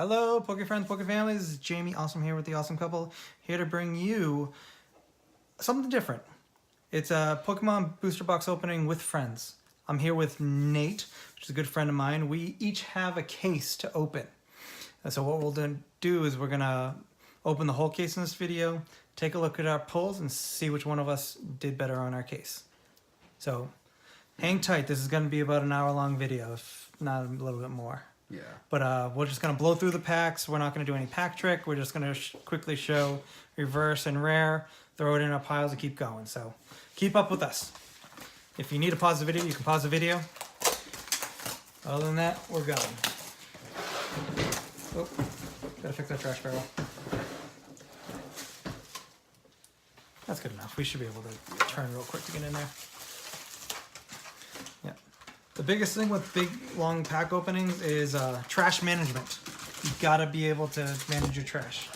Hello, Poke friends, Poke families. This is Jamie, awesome here with the Awesome Couple, here to bring you something different. It's a Pokemon booster box opening with friends. I'm here with Nate, which is a good friend of mine. We each have a case to open. And so what we'll then do is we're gonna open the whole case in this video, take a look at our pulls, and see which one of us did better on our case. So hang tight. This is gonna be about an hour-long video, if not a little bit more. Yeah. But we're just going to blow through the packs. We're not going to do any pack trick. We're just going to quickly show reverse and rare, throw it in our piles, and keep going. So keep up with us. If you need to pause the video, you can pause the video. Other than that, we're going. Oh, gotta fix that trash barrel. That's good enough. We should be able to turn real quick to get in there. Yeah. The biggest thing with big, long pack openings is trash management. You've got to be able to manage your trash.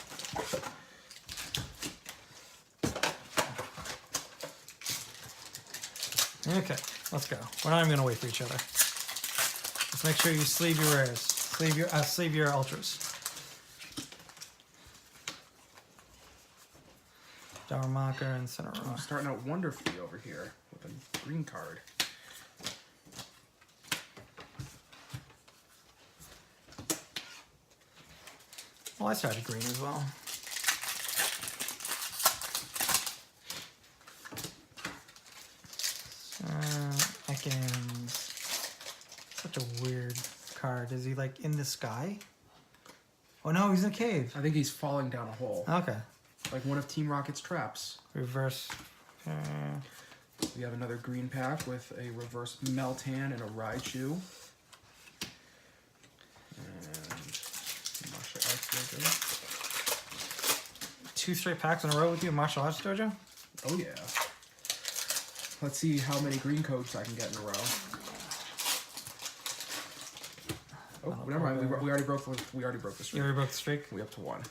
Okay, let's go. We're not even going to wait for each other. Let's make sure you sleeve your rares. Sleeve your ultras. Darumaka and Cinnamon. I'm starting out wonderfully over here with a green card. Well, I started green as well. Ekans. Such a weird card. Is he like in the sky? Oh no, he's in a cave. I think he's falling down a hole. Okay. Like one of Team Rocket's traps. Reverse. We have another green pack with a reverse Meltan and a Raichu. Two straight packs in a row with you, Martial Arts Dojo? Oh yeah. Let's see how many green coats I can get in a row. Oh, never mind. We already broke the streak. You already broke the streak? We up to one.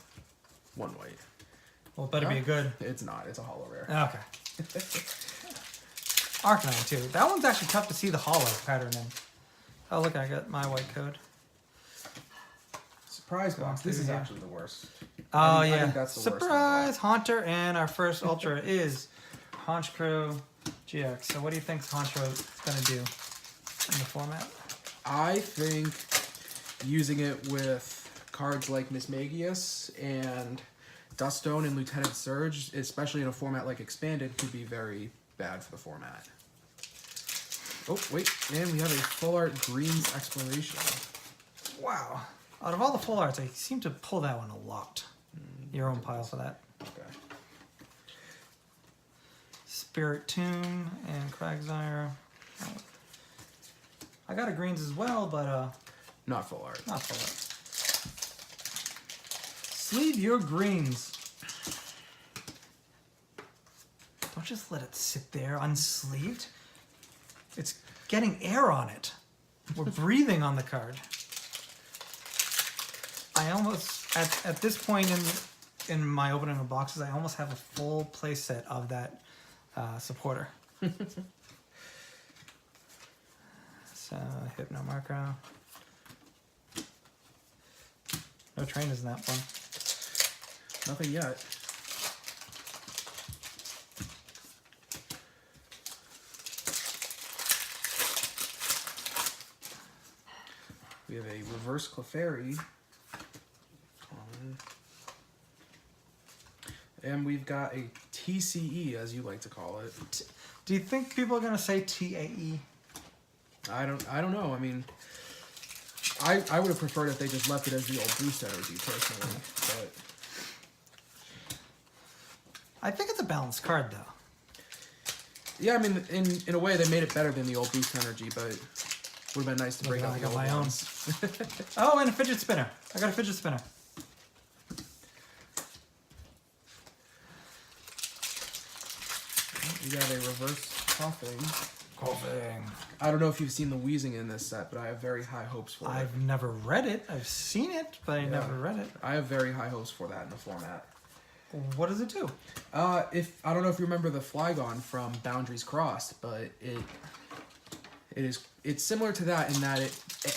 One white. Well, it better be a good. It's not. It's a hollow rare. Okay. Arcanine too. That one's actually tough to see the hollow pattern in. Oh look, I got my white code. Surprise box. This is actually the worst. Oh I yeah. think that's the Surprise worst Haunter, and our first ultra is Honchkrow GX. So what do you think Honchkrow is gonna do in the format? I think using it with cards like Mismagius and Duststone and Lieutenant Surge, especially in a format like Expanded, could be very bad for the format. Oh, wait, and we have a full art Greens Exploration. Wow. Out of all the full arts, I seem to pull that one a lot. Your own pile for that. Okay. Spiritomb and Quagsire. I got a greens as well, but Not full art. not full art. Sleeve your greens. Don't just let it sit there unsleeved. It's getting air on it. We're breathing on the card. I almost, at this point in my opening of boxes, I almost have a full play set of that supporter. So, Hypno Marco. No trainers in that one. Nothing yet. We have a reverse Clefairy. And we've got a TCE, as you like to call it. Do you think people are gonna say TAE? I don't know. I mean, I would have preferred if they just left it as the old boost energy personally, but I think it's a balanced card though. yeah, I mean, in a way they made it better than the old boost energy, but would have been nice to break out I the got old my own. ones. Oh, and a fidget spinner. I got a fidget spinner. We got a reverse coughing. Coughing. I don't know if you've seen the wheezing in this set, but I have very high hopes for it. I've never read it. I've seen it, but I never read it. I have very high hopes for that in the format. What does it do? If I don't know if you remember the Flygon from Boundaries Crossed, but It's similar to that in that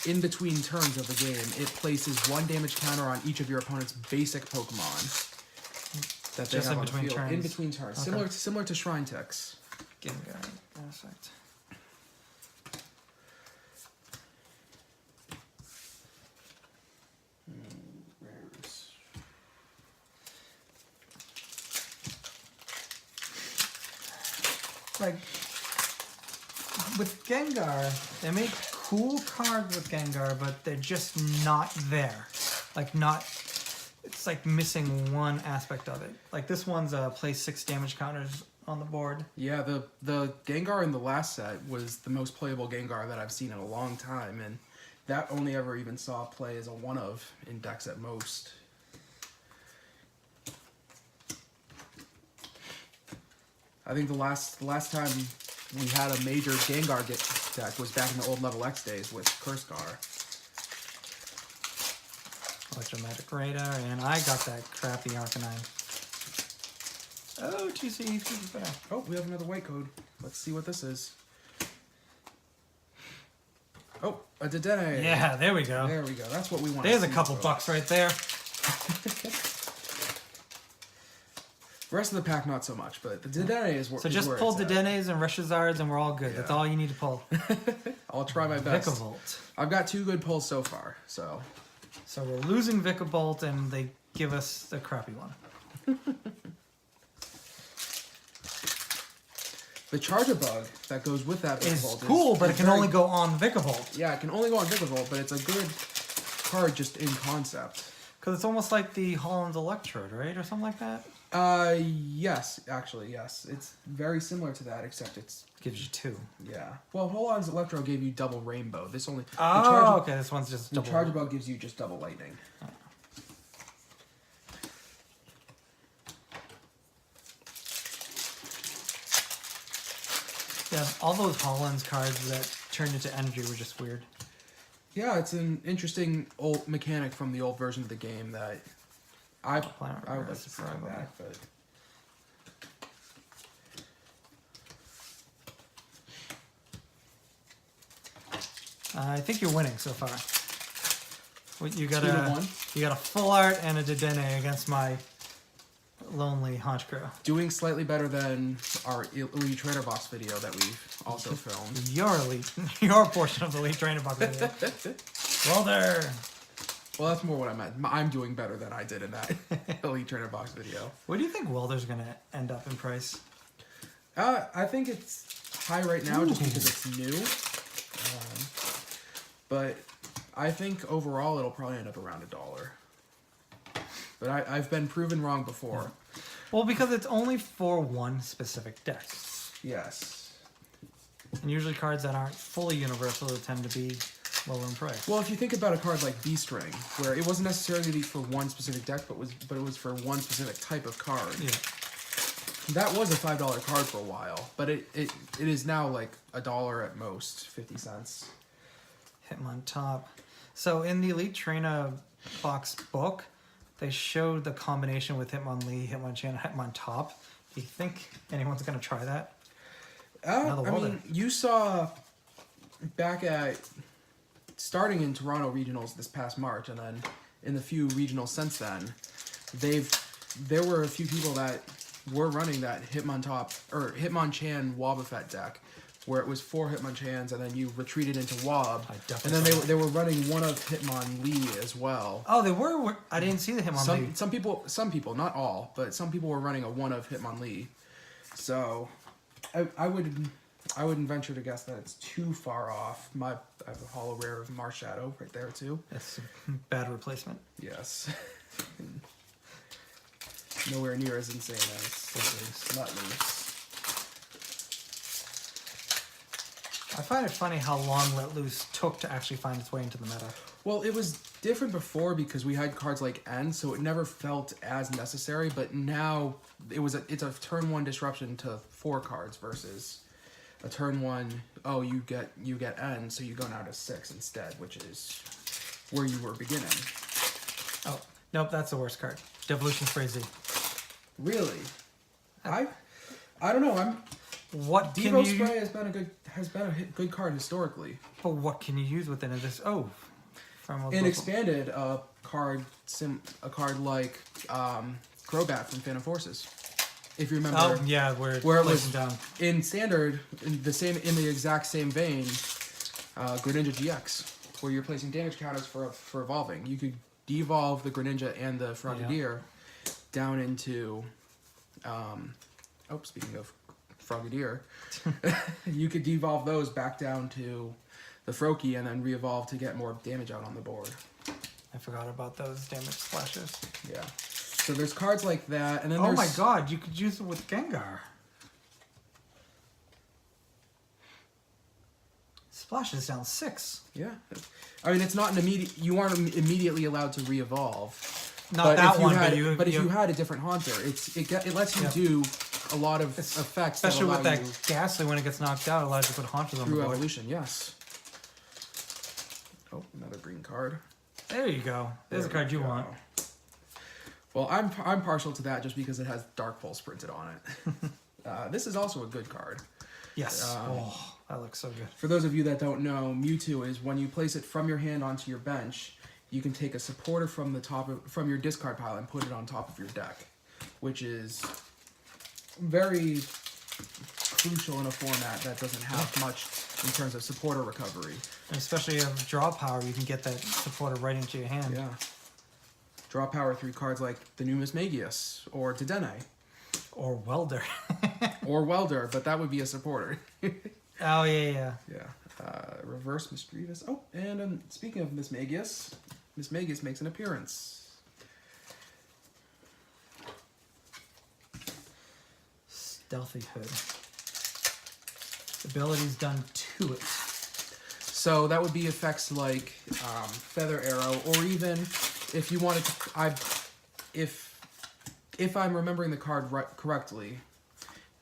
in between turns of the game, it places 1 damage counter on each of your opponent's basic Pokemon that they Just have in on the between field. turns. In between turns. Okay. Similar to Shrine Ticks. Gengar. Perfect. Rares. Like with Gengar, they make cool cards with Gengar, but they're just not there. Like not, it's like missing one aspect of it. Like this one's place 6 damage counters on the board. Yeah, the Gengar in the last set was the most playable Gengar that I've seen in a long time, and that only ever even saw play as a 1-of in decks at most. I think the last time we had a major Gengar deck was back in the old Level X days with Cursegar. Electromagnetic Radar, and I got that crappy Arcanine. Oh, TCG Products. Oh, we have another white code. Let's see what this is. Oh, a Dedenne. Yeah, there we go. There we go. That's what we want. There's a couple bucks right there. The rest of the pack, not so much, but the Dedenne is where So just pull Dedennes and Reshazards and we're all good. Yeah. That's all you need to pull. I'll try my best. Vikavolt. I've got 2 good pulls so far, so. So we're losing Vikavolt and they give us the crappy one. The Charger Bug that goes with that It's Vikavolt cool, but is it can very- only go on Vikavolt. Yeah, it can only go on Vikavolt, but it's a good card just in concept. Because it's almost like the Holland's Electrode, right? Or something like that? Yes, actually, yes. It's very similar to that, except it's, Gives you 2. yeah. Well, Holon's Electro gave you double Rainbow. This only... Oh, okay. This one's just The double. Charger Bug gives you just double Lightning. Yeah, all those Holland's cards that turned into energy were just weird. Yeah, it's an interesting old mechanic from the old version of the game that I would like to see come back, but... I think you're winning so far. You got 2-1. You got a full art and a Dedenne against my lonely Honchkrow. Doing slightly better than our Elite Trainer Box video that we've also filmed. Your elite, your portion of the elite trainer box video. Well there. Well, that's more what I meant. I'm doing better than I did in that Elite Trainer Box video. What do you think Welder's gonna end up in price? I think it's high right now just because it's new. But I think overall it'll probably end up around $1. But I've been proven wrong before. Well, because it's only for one specific deck. Yes. And usually cards that aren't fully universal tend to be lower in price. Well, if you think about a card like B-String, where it wasn't necessarily for one specific deck, but it was for one specific type of card. Yeah. That was a $5 card for a while, but it is now like $1 at most, 50 cents. Hitmon top. So in the Elite Trainer box book, they showed the combination with Hitmonlee, Hitmonchan, and Hitmontop. Do you think anyone's going to try that? I mean, you saw back at starting in Toronto regionals this past March, and then in the few regionals since then, there were a few people that were running that Hitmontop or Hitmonchan Wobbuffet deck, where it was 4 Hitmonchans, and then you retreated into Wob, and then they were running one of Hitmonlee as well. Oh, they were. I didn't see the Hitmonlee. Some people, not all, but some people were running a one of Hitmonlee. So, I wouldn't venture to guess that it's too far off. I have a holo rare of Marshadow right there too. That's a bad replacement. Yes. Nowhere near as insane as Let Loose. I find it funny how long Let Loose took to actually find its way into the meta. Well, it was different before because we had cards like N, so it never felt as necessary. But now it's a turn 1 disruption to 4 cards versus a turn 1. Oh, you get N, so you go now to 6 instead, which is where you were beginning. Oh nope, that's the worst card. Devolution Frenzy. Really? I don't know. What can Devo you? Spray has been a good card historically. But what can you use within it? This In expanded, a card like Crobat from Phantom Forces. If you remember. Oh yeah, where it was down. In standard, in the exact same vein, Greninja GX, where you're placing damage counters for evolving. You could devolve the Greninja and the Frogadier down into. Speaking of Frogadier, you could devolve those back down to the Froakie and then re-evolve to get more damage out on the board. I forgot about those damage splashes. Yeah. So there's cards like that, and then oh my god, you could use it with Gengar. Splash is down 6. Yeah. I mean, it's not an immediate. You aren't immediately allowed to re-evolve. Not but that if you one, had, but if you had a different Haunter, it lets you do a lot of effects. Especially with that you Ghastly, when it gets knocked out, it allows you to put Haunters on the through board. evolution. Yes. Oh, another green card. There you go. There's a card you want. Well, I'm partial to that just because it has Dark Pulse printed on it. This is also a good card. Yes. That looks so good. For those of you that don't know, Mewtwo is when you place it from your hand onto your bench, you can take a supporter from from your discard pile and put it on top of your deck, which is very crucial in a format that doesn't have much in terms of supporter recovery. And especially if draw power, you can get that supporter right into your hand. Yeah. Draw power through cards like the new Mismagius or Dedenne. Or Welder. Or Welder, but that would be a supporter. Oh, yeah. Yeah. Reverse Misdreavus. Oh, and speaking of Mismagius, Mismagius makes an appearance. Stealthy Hood. Abilities done to it. So that would be effects like Feather Arrow, or even if you wanted to, if I'm remembering the card correctly,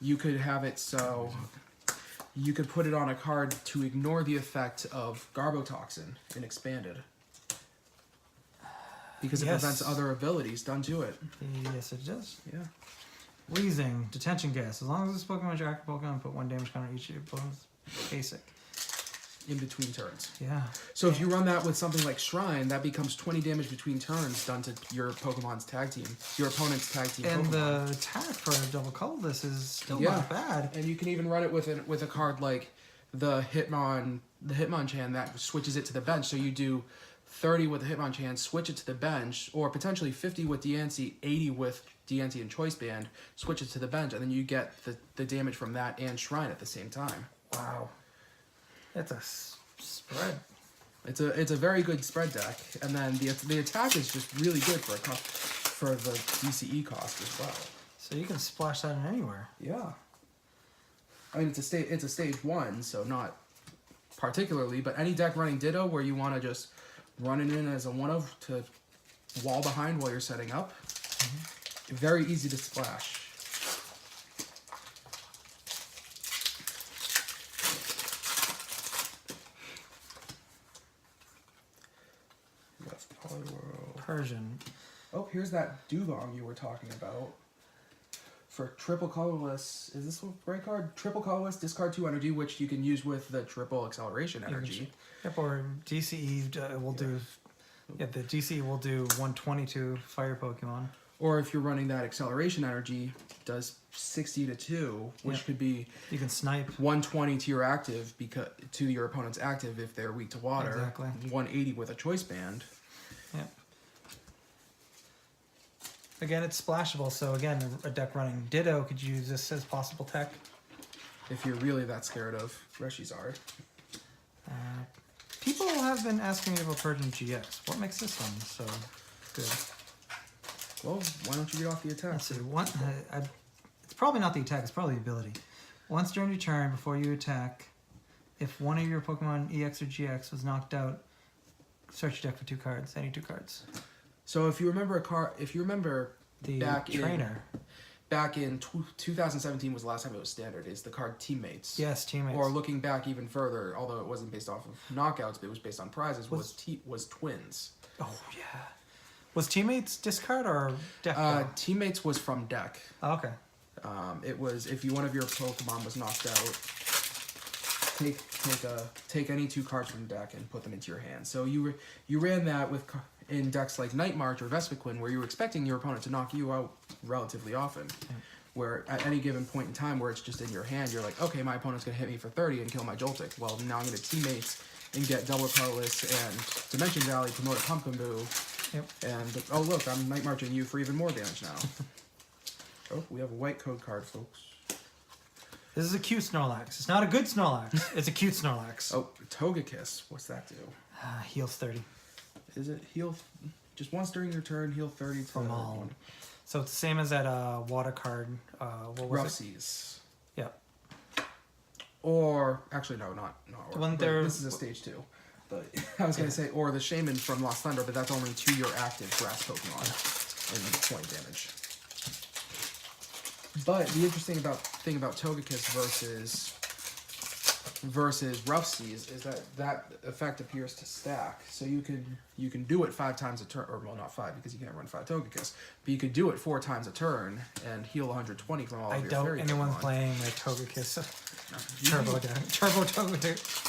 you could have it so you could put it on a card to ignore the effect of Garbotoxin in expanded, because it prevents other abilities done to it. Yes, it does. Yeah. Wheezing, Detention Gas. As long as this Pokemon is your active Pokemon, put 1 damage counter each of your opponent's basic. In between turns. Yeah. So if you run that with something like Shrine, that becomes 20 damage between turns done to your Pokemon's tag team, your opponent's tag team. And Pokemon. the attack for a double colorless is still not bad. And you can even run it with a card like the Hitmonchan that switches it to the bench. So you do 30 with the Hitmonchan, switch it to the bench, or potentially 50 with Diancie, 80 with Diancie and Choice Band, switch it to the bench, and then you get the damage from that and Shrine at the same time. Wow. That's a spread. It's a very good spread deck, and then the attack is just really good for the DCE cost as well. So you can splash that in anywhere. Yeah. I mean, it's a stage 1, so not particularly, but any deck running Ditto where you want to just run it in as a one-of to wall behind while you're setting up, very easy to splash. Persian. Oh, here's that Dugong you were talking about. For triple colorless, is this the right card? Triple colorless, discard 2 energy, which you can use with the triple acceleration energy. Yep, or DCE will do. Yeah, the DCE will do 122 fire Pokemon. Or if you're running that acceleration energy, does 60 to 2, which could be you can snipe 120 to your active to your opponent's active if they're weak to water. Exactly. 180 with a choice band. Yep. Again, it's splashable, so again, a deck running Ditto could use this as possible tech. If you're really that scared of Reshizard. People have been asking me about Persian GX. What makes this one so good? Well, why don't you read off the attack? Let's see. It's probably not the attack, it's probably the ability. Once during your turn, before you attack, if one of your Pokemon EX or GX was knocked out, search your deck for 2 cards, any 2 cards. So if you remember The back trainer. Back in 2017 was the last time it was standard, is the card Teammates. Yes, Teammates. Or looking back even further, although it wasn't based off of knockouts, but it was based on prizes, was Twins. Oh, yeah. Was Teammates discard or deck? Teammates was from deck. Oh, okay. It was if one of your Pokemon was knocked out, take any 2 cards from the deck and put them into your hand. So you ran that with in decks like Night March or Vespiquen, where you were expecting your opponent to knock you out relatively often. Yeah. Where at any given point in time where it's just in your hand, you're like, okay, my opponent's gonna hit me for 30 and kill my Joltik. Well, now I'm gonna teammates and get double colorless and Dimension Valley, promote a Pumpkinboo. Yep. And oh look, I'm Night Marching you for even more damage now. Oh, we have a white code card, folks. This is a cute Snorlax. It's not a good Snorlax. It's a cute Snorlax. Oh, Togekiss. What's that do? Heals 30. Is it heal just once during your turn, heal 30 from all? One. So it's the same as that water card. What was Rough it? Seas. Yep. Or actually no, not this is a stage 2. But I was gonna say, or the Shaman from Lost Thunder, but that's only to your active grass Pokemon and 20 damage. But the interesting thing about Togekiss versus Rough Seas is that effect appears to stack. So you can do it 5 times a turn, or well, not 5 because you can't run 5 Togekiss, but you could do it 4 times a turn and heal 120 from all of your fairy Pokemon. I doubt anyone's playing my Togekiss Turbo again. Turbo Togekiss.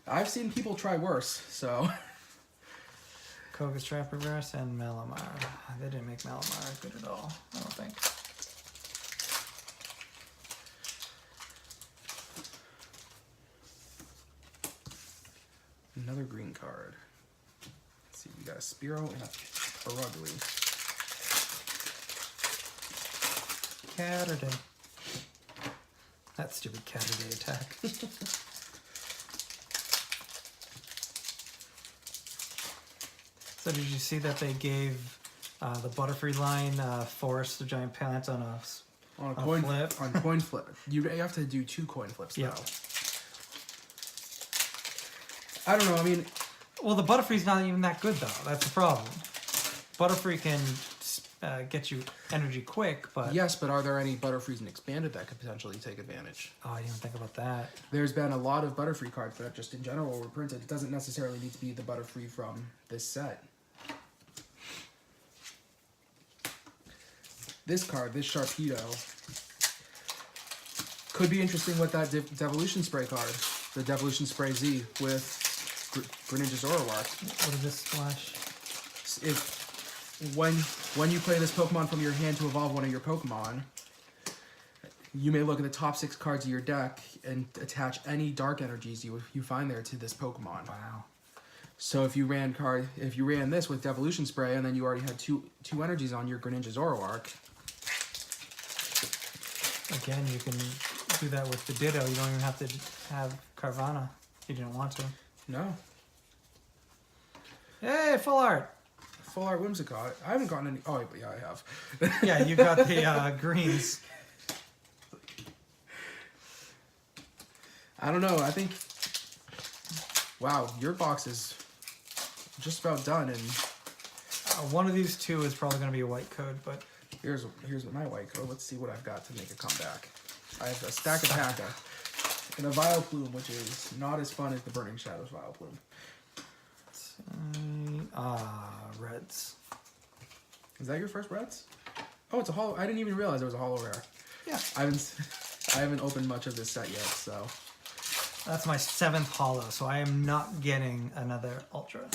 I've seen people try worse, so. Koga's Trap Reverse and Malamar. They didn't make Malamar good at all, I don't think. Another green card. Let's see, we got a Spearow and a Purugly. Catterday. That stupid Catterday attack. So did you see that they gave the Butterfree line Forest of Giant Plants on a coin flip? On coin flip. You have to do 2 coin flips though. I don't know, I mean... Well, the Butterfree's not even that good, though. That's the problem. Butterfree can get you energy quick, but... Yes, but are there any Butterfrees in Expanded that could potentially take advantage? Oh, I didn't think about that. There's been a lot of Butterfree cards that just in general were printed. It doesn't necessarily need to be the Butterfree from this set. This card, this Sharpedo, could be interesting with that Devolution Spray card. The Devolution Spray Z with Greninja Zoroark. What is this splash? When you play this Pokemon from your hand to evolve one of your Pokemon, you may look at the top 6 cards of your deck and attach any dark energies you find there to this Pokemon. Wow. So if you ran this with Devolution Spray and then you already had two energies on your Greninja Zoroark. Again, you can do that with the Ditto. You don't even have to have Carvanha if you didn't want to. No. Hey, full art. Full art Whimsicott. I haven't gotten any. Oh, yeah, I have. Yeah, you got the greens. I don't know. I think. Wow, your box is just about done, and one of these 2 is probably going to be a white code, but here's my white code. Let's see what I've got to make a comeback. I have a stack of Taka and a Vileplume, which is not as fun as the Burning Shadows Vileplume. Reds. Is that your first Reds? Oh, it's a holo. I didn't even realize it was a holo rare. Yeah. I haven't opened much of this set yet, so. That's my 7th holo, so I am not getting another Ultra.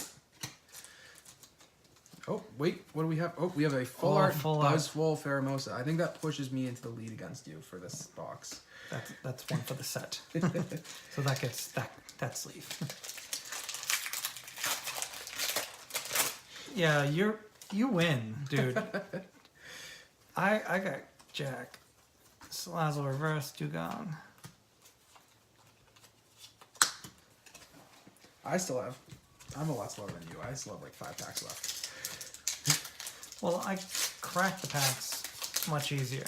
Oh, wait, what do we have? Oh, we have a full art Buzzwole Pheromosa. I think that pushes me into the lead against you for this box. That's one for the set. So that gets that sleeve. Yeah, you win, dude. I got Jack. Salazzle Reverse, Dugong. I'm a lot slower than you. I still have like 5 packs left. Well, I crack the packs much easier.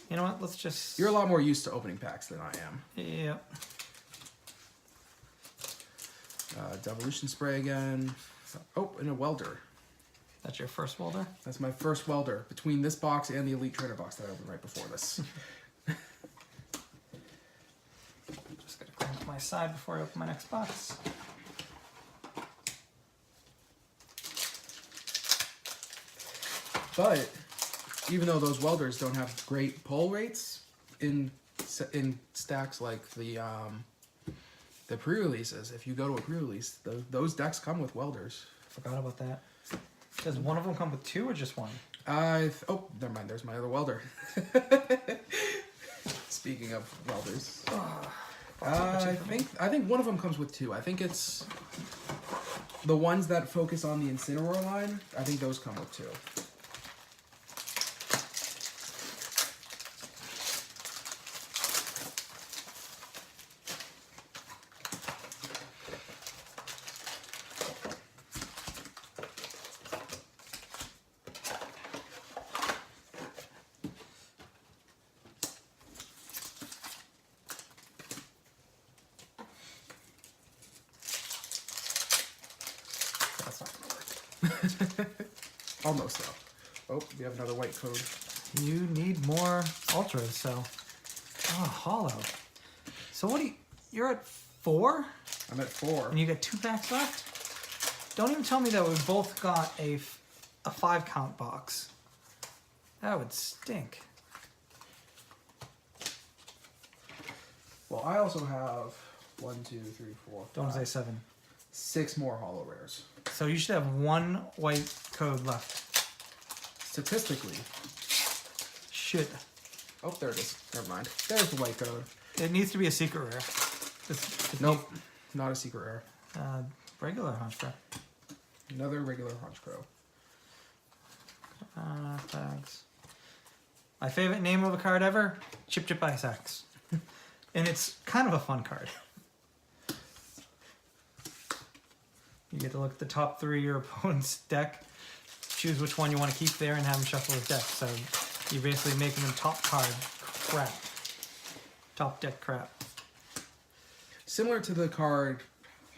You know what? Let's just... You're a lot more used to opening packs than I am. Yep. Devolution Spray again. Oh, and a Welder. That's your first Welder? That's my first Welder. Between this box and the Elite Trainer box that I opened right before this. Just gotta clean up my side before I open my next box. But even though those welders don't have great pull rates in stacks like the pre-releases, if you go to a pre-release, those decks come with welders. Forgot about that. Does one of them come with 2 or just 1? Oh, never mind. There's my other welder. Speaking of welders, I think one of them comes with 2. I think it's the ones that focus on the Incineroar line. I think those come with 2. That's not gonna work. Almost though. Oh, we have another white code. You need more ultras, so. Oh, hollow. So what do you. You're at 4? I'm at 4. And you got 2 packs left? Don't even tell me that we both got a 5 count box. That would stink. Well, I also have 1, 2, 3, 4. Don't say 7. 6 more holo rares. So you should have 1 white code left. Statistically. Should. Oh, there it is. Never mind. There's the white code. It needs to be a secret rare. Nope. Not a secret rare. Regular Honchkrow. Another regular Honchkrow. Tags. My favorite name of a card ever? Chip Chip Ice Axe. And it's kind of a fun card. You get to look at the top 3 of your opponent's deck, choose which one you want to keep there, and have him shuffle his deck. So you're basically making them top card crap. Top deck crap. Similar to the card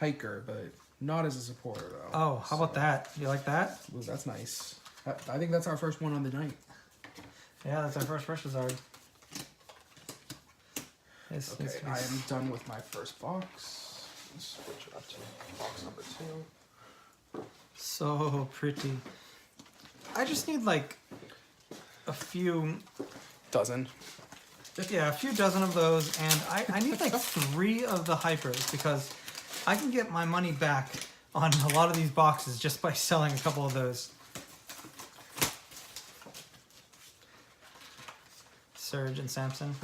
Hiker, but not as a supporter though. Oh, how about that? You like that? Ooh, that's nice. I think that's our first one on the night. Yeah, that's our first Charizard. Okay, I am done with my first box. Let's switch it up to box number 2. So pretty. I just need like a few Dozen. Yeah, a few dozen of those, and I need like 3 of the hypers because I can get my money back on a lot of these boxes just by selling a couple of those. Surge and Samson.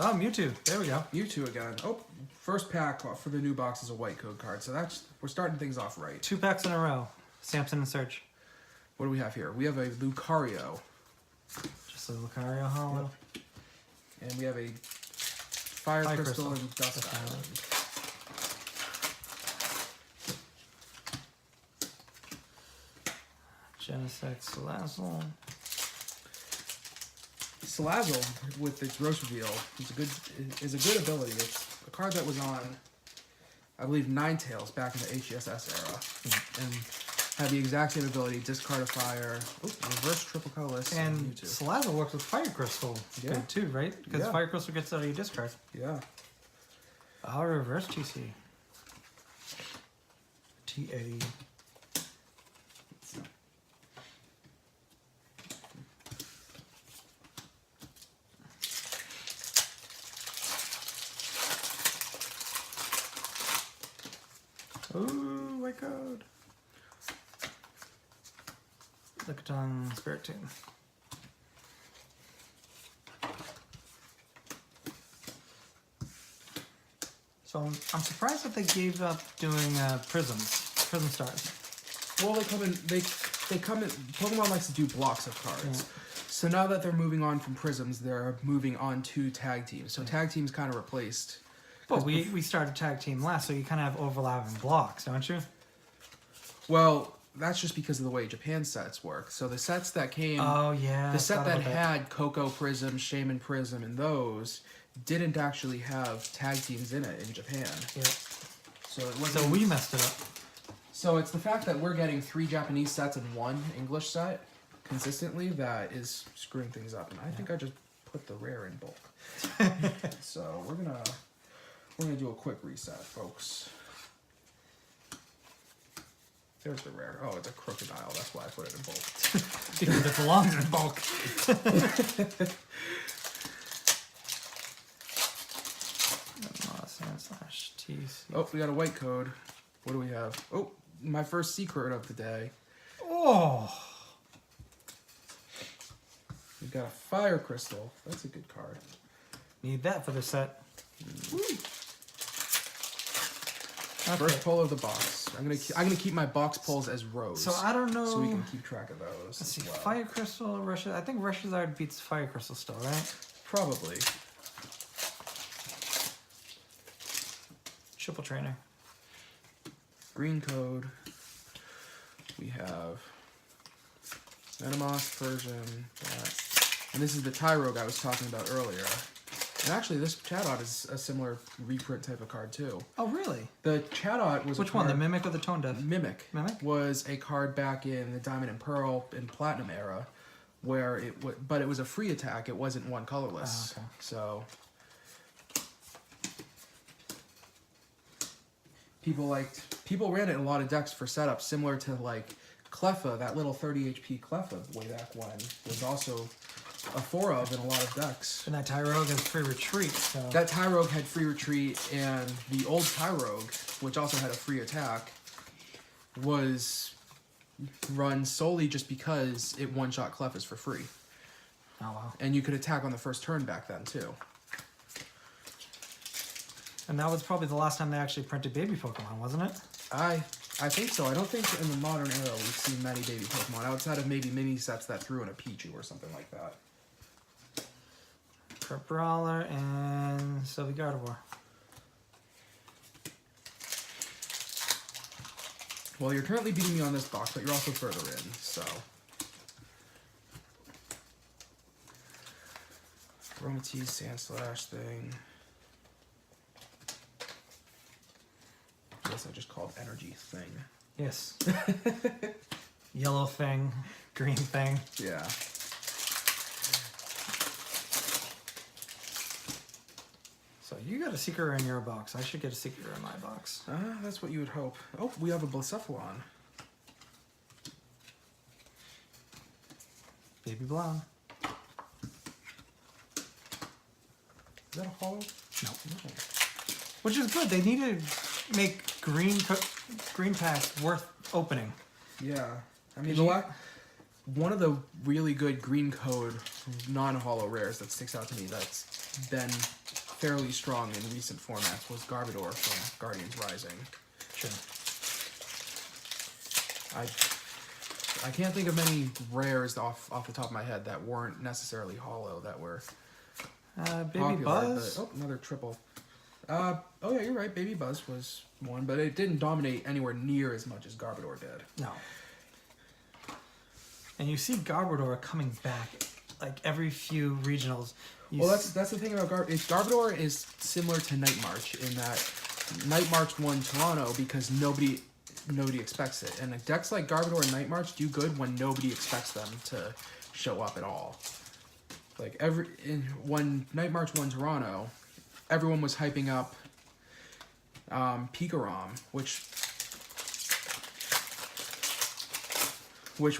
Oh, Mewtwo. There we go. Mewtwo again. Oh, first pack for the new box is a white code card. So we're starting things off right. 2 packs in a row. Samson and Surge. What do we have here? We have a Lucario. Just a Lucario Hollow. Yep. And we have a Fire Crystal and Dust Island. Genesect Salazzle. Salazzle with its Gross Reveal is a good ability. It's a card that was on, I believe, Ninetales back in the HSS era, and had the exact same ability: discard a fire, reverse triple colorless, And Mewtwo. Salazzle works with Fire Crystal good too, right? Because Yeah. Fire Crystal gets out of your discard. Yeah. I'll reverse TC. TA. Ooh, white code. Lickitung, Spiritomb. So I'm surprised that they gave up doing prism stars. Well, they come in. Pokemon likes to do blocks of cards. Yeah. So now that they're moving on from prisms, they're moving on to tag teams. So tag teams kind of replaced. But we started tag team last, so you kind of have overlapping blocks, don't you? Well, that's just because of the way Japan sets work. So the sets that came, the set that had Coco Prism, Shaman Prism, and those didn't actually have tag teams in it in Japan. Yeah. So it wasn't. So we messed it up. So it's the fact that we're getting 3 Japanese sets and 1 English set consistently that is screwing things up. And I think I just put the rare in bulk. So we're gonna do a quick reset, folks. There's the rare. Oh, it's a crocodile. That's why I put it in bulk. Because it belongs in bulk. /TC. Oh, we got a white code. What do we have? Oh, my first secret of the day. Oh. We've got a fire crystal. That's a good card. Need that for the set. Woo. Okay. First pull of the box. I'm gonna keep my box pulls as rows. So I don't know. So we can keep track of those. Let's see. Well. Fire Crystal, Russia. I think Rushazard beats Fire Crystal still, right? Probably. Triple Trainer. Green code. We have Venomoth, Persian, and this is the Tyrogue I was talking about earlier. And actually, this Chatot is a similar reprint type of card too. Oh, really? The Chatot was Which one, the Mimic or the Tone Deaf? Mimic. Mimic was a card back in the Diamond and Pearl and Platinum era, where but it was a free attack. It wasn't one colorless. Oh, okay. So people ran it in a lot of decks for setups, similar to like Cleffa, that little 30 HP Cleffa way back when was also a 4 of in a lot of decks. And that Tyrogue has free retreat, so... That Tyrogue had free retreat, and the old Tyrogue, which also had a free attack, was run solely just because it one-shot Cleffas for free. Oh, wow. And you could attack on the first turn back then, too. And that was probably the last time they actually printed baby Pokemon, wasn't it? I think so. I don't think in the modern era we've seen many baby Pokemon, outside of maybe mini sets that threw in a Pichu or something like that. For Brawler and Sylvie Gardevoir. Well, you're currently beating me on this box, but you're also further in, so... Aromatisse, Sandslash thing. I guess I just called energy thing. Yes. Yellow thing, green thing. Yeah. So you got a Seeker in your box. I should get a Seeker in my box. That's what you would hope. Oh, we have a Blacephalon. Baby Blonde. Is that a hollow? No. Which is good. They need to make green packs worth opening. Yeah. I mean, one of the really good green code non-hollow rares that sticks out to me that's been fairly strong in recent formats was Garbodor from Guardians Rising. Sure. I can't think of many rares off the top of my head that weren't necessarily hollow that were Baby popular. Buzz. But, oh, another triple. Oh yeah, you're right. Baby Buzz was one, but it didn't dominate anywhere near as much as Garbodor did. No. And you see Garbodor coming back like every few regionals. Well, that's the thing about Garbodor is similar to Night March in that Night March won Toronto because nobody expects it, and decks like Garbodor and Night March do good when nobody expects them to show up at all. Like when Night March won Toronto, everyone was hyping up Pikarom, which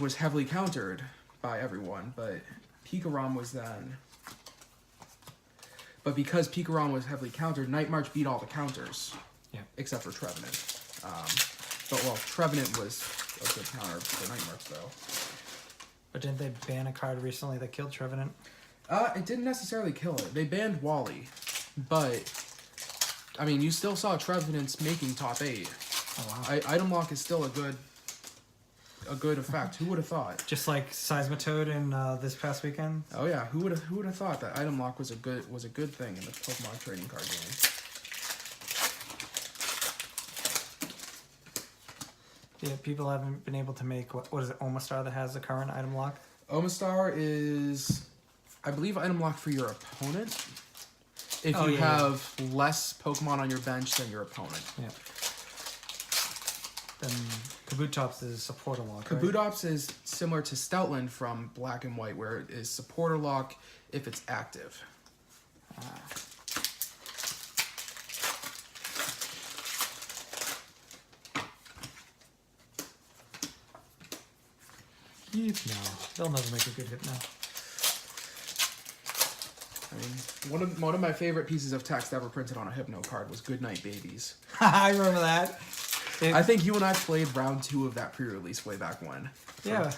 was heavily countered by everyone, but Pikarom was then... But because Pikarom was heavily countered, Night March beat all the counters. Yeah. Except for Trevenant. Trevenant was a good counter for Night March, though. But didn't they ban a card recently that killed Trevenant? It didn't necessarily kill it. They banned Wally. But, I mean, you still saw Trevenant's making top 8. Oh, wow. Item Lock is still a good effect. Who would have thought? Just like Seismitoad in this past weekend. Oh yeah, who would have thought that Item Lock was a good thing in the Pokemon trading card game? Yeah, people haven't been able to make what is it, Omastar that has the current Item Lock? Omastar is, I believe, Item Lock for your opponent. If you have less Pokemon on your bench than your opponent. Yeah. then Kabutops is supporter lock. Right? Kabutops is similar to Stoutland from Black and White, where it is supporter lock if it's active. No, they'll never make a good hit now. I mean, one of my favorite pieces of text ever printed on a Hypno card was "Goodnight, Babies." I remember that. I think you and I played round 2 of that pre-release way back when. Yeah.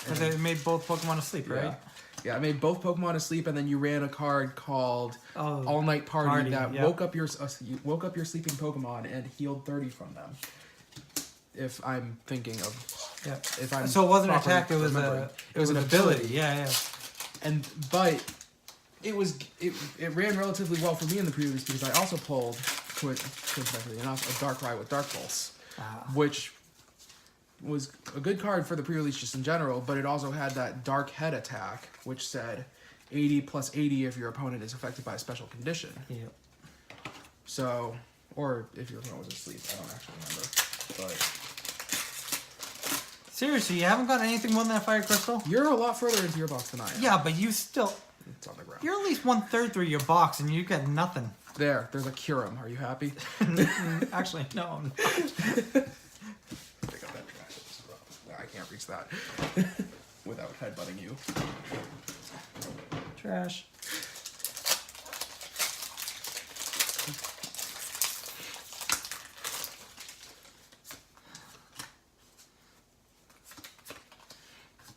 Because they made both Pokemon asleep, right? Yeah, I made both Pokemon asleep, and then you ran a card called All Night Party that woke up your sleeping Pokemon and healed 30 from them. If I'm thinking of, if I'm so it wasn't an attack; it was an ability. Yeah. But it ran relatively well for me in the pre-release because I also pulled, coincidentally enough, a Darkrai with Dark Pulse, which was a good card for the pre-release just in general, but it also had that Dark Head attack, which said 80 plus 80 if your opponent is affected by a special condition. Yep. So, or if your opponent was asleep, I don't actually remember. But seriously, you haven't got anything more than that Fire Crystal? You're a lot further into your box than I am. Yeah, but you still... It's on the ground. You're at least 1/3 through your box, and you got nothing. There's a Kyurem. Are you happy? Actually, no, I'm not. Pick up that trash. I can't reach that without headbutting you. Trash.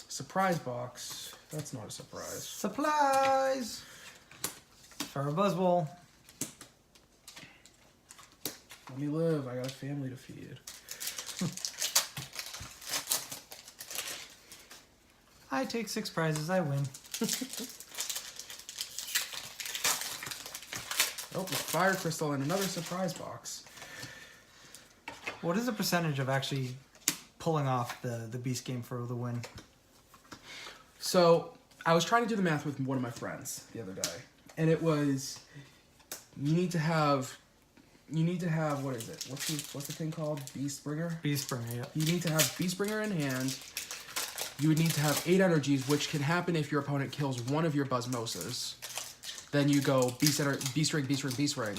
Surprise box. That's not a surprise. Supplies! For a Buzzwole. Let me live. I got a family to feed. I take 6 prizes, I win. Oh, a Fire Crystal and another surprise box. What is the percentage of actually pulling off the Beast game for the win? So, I was trying to do the math with one of my friends the other day, and it was, you need to have, what is it? What's the thing called? Beastbringer? Beastbringer, yeah. You need to have Beastbringer in hand. You would need to have 8 energies, which can happen if your opponent kills one of your Buzzmosas. Then you go Beast Ring,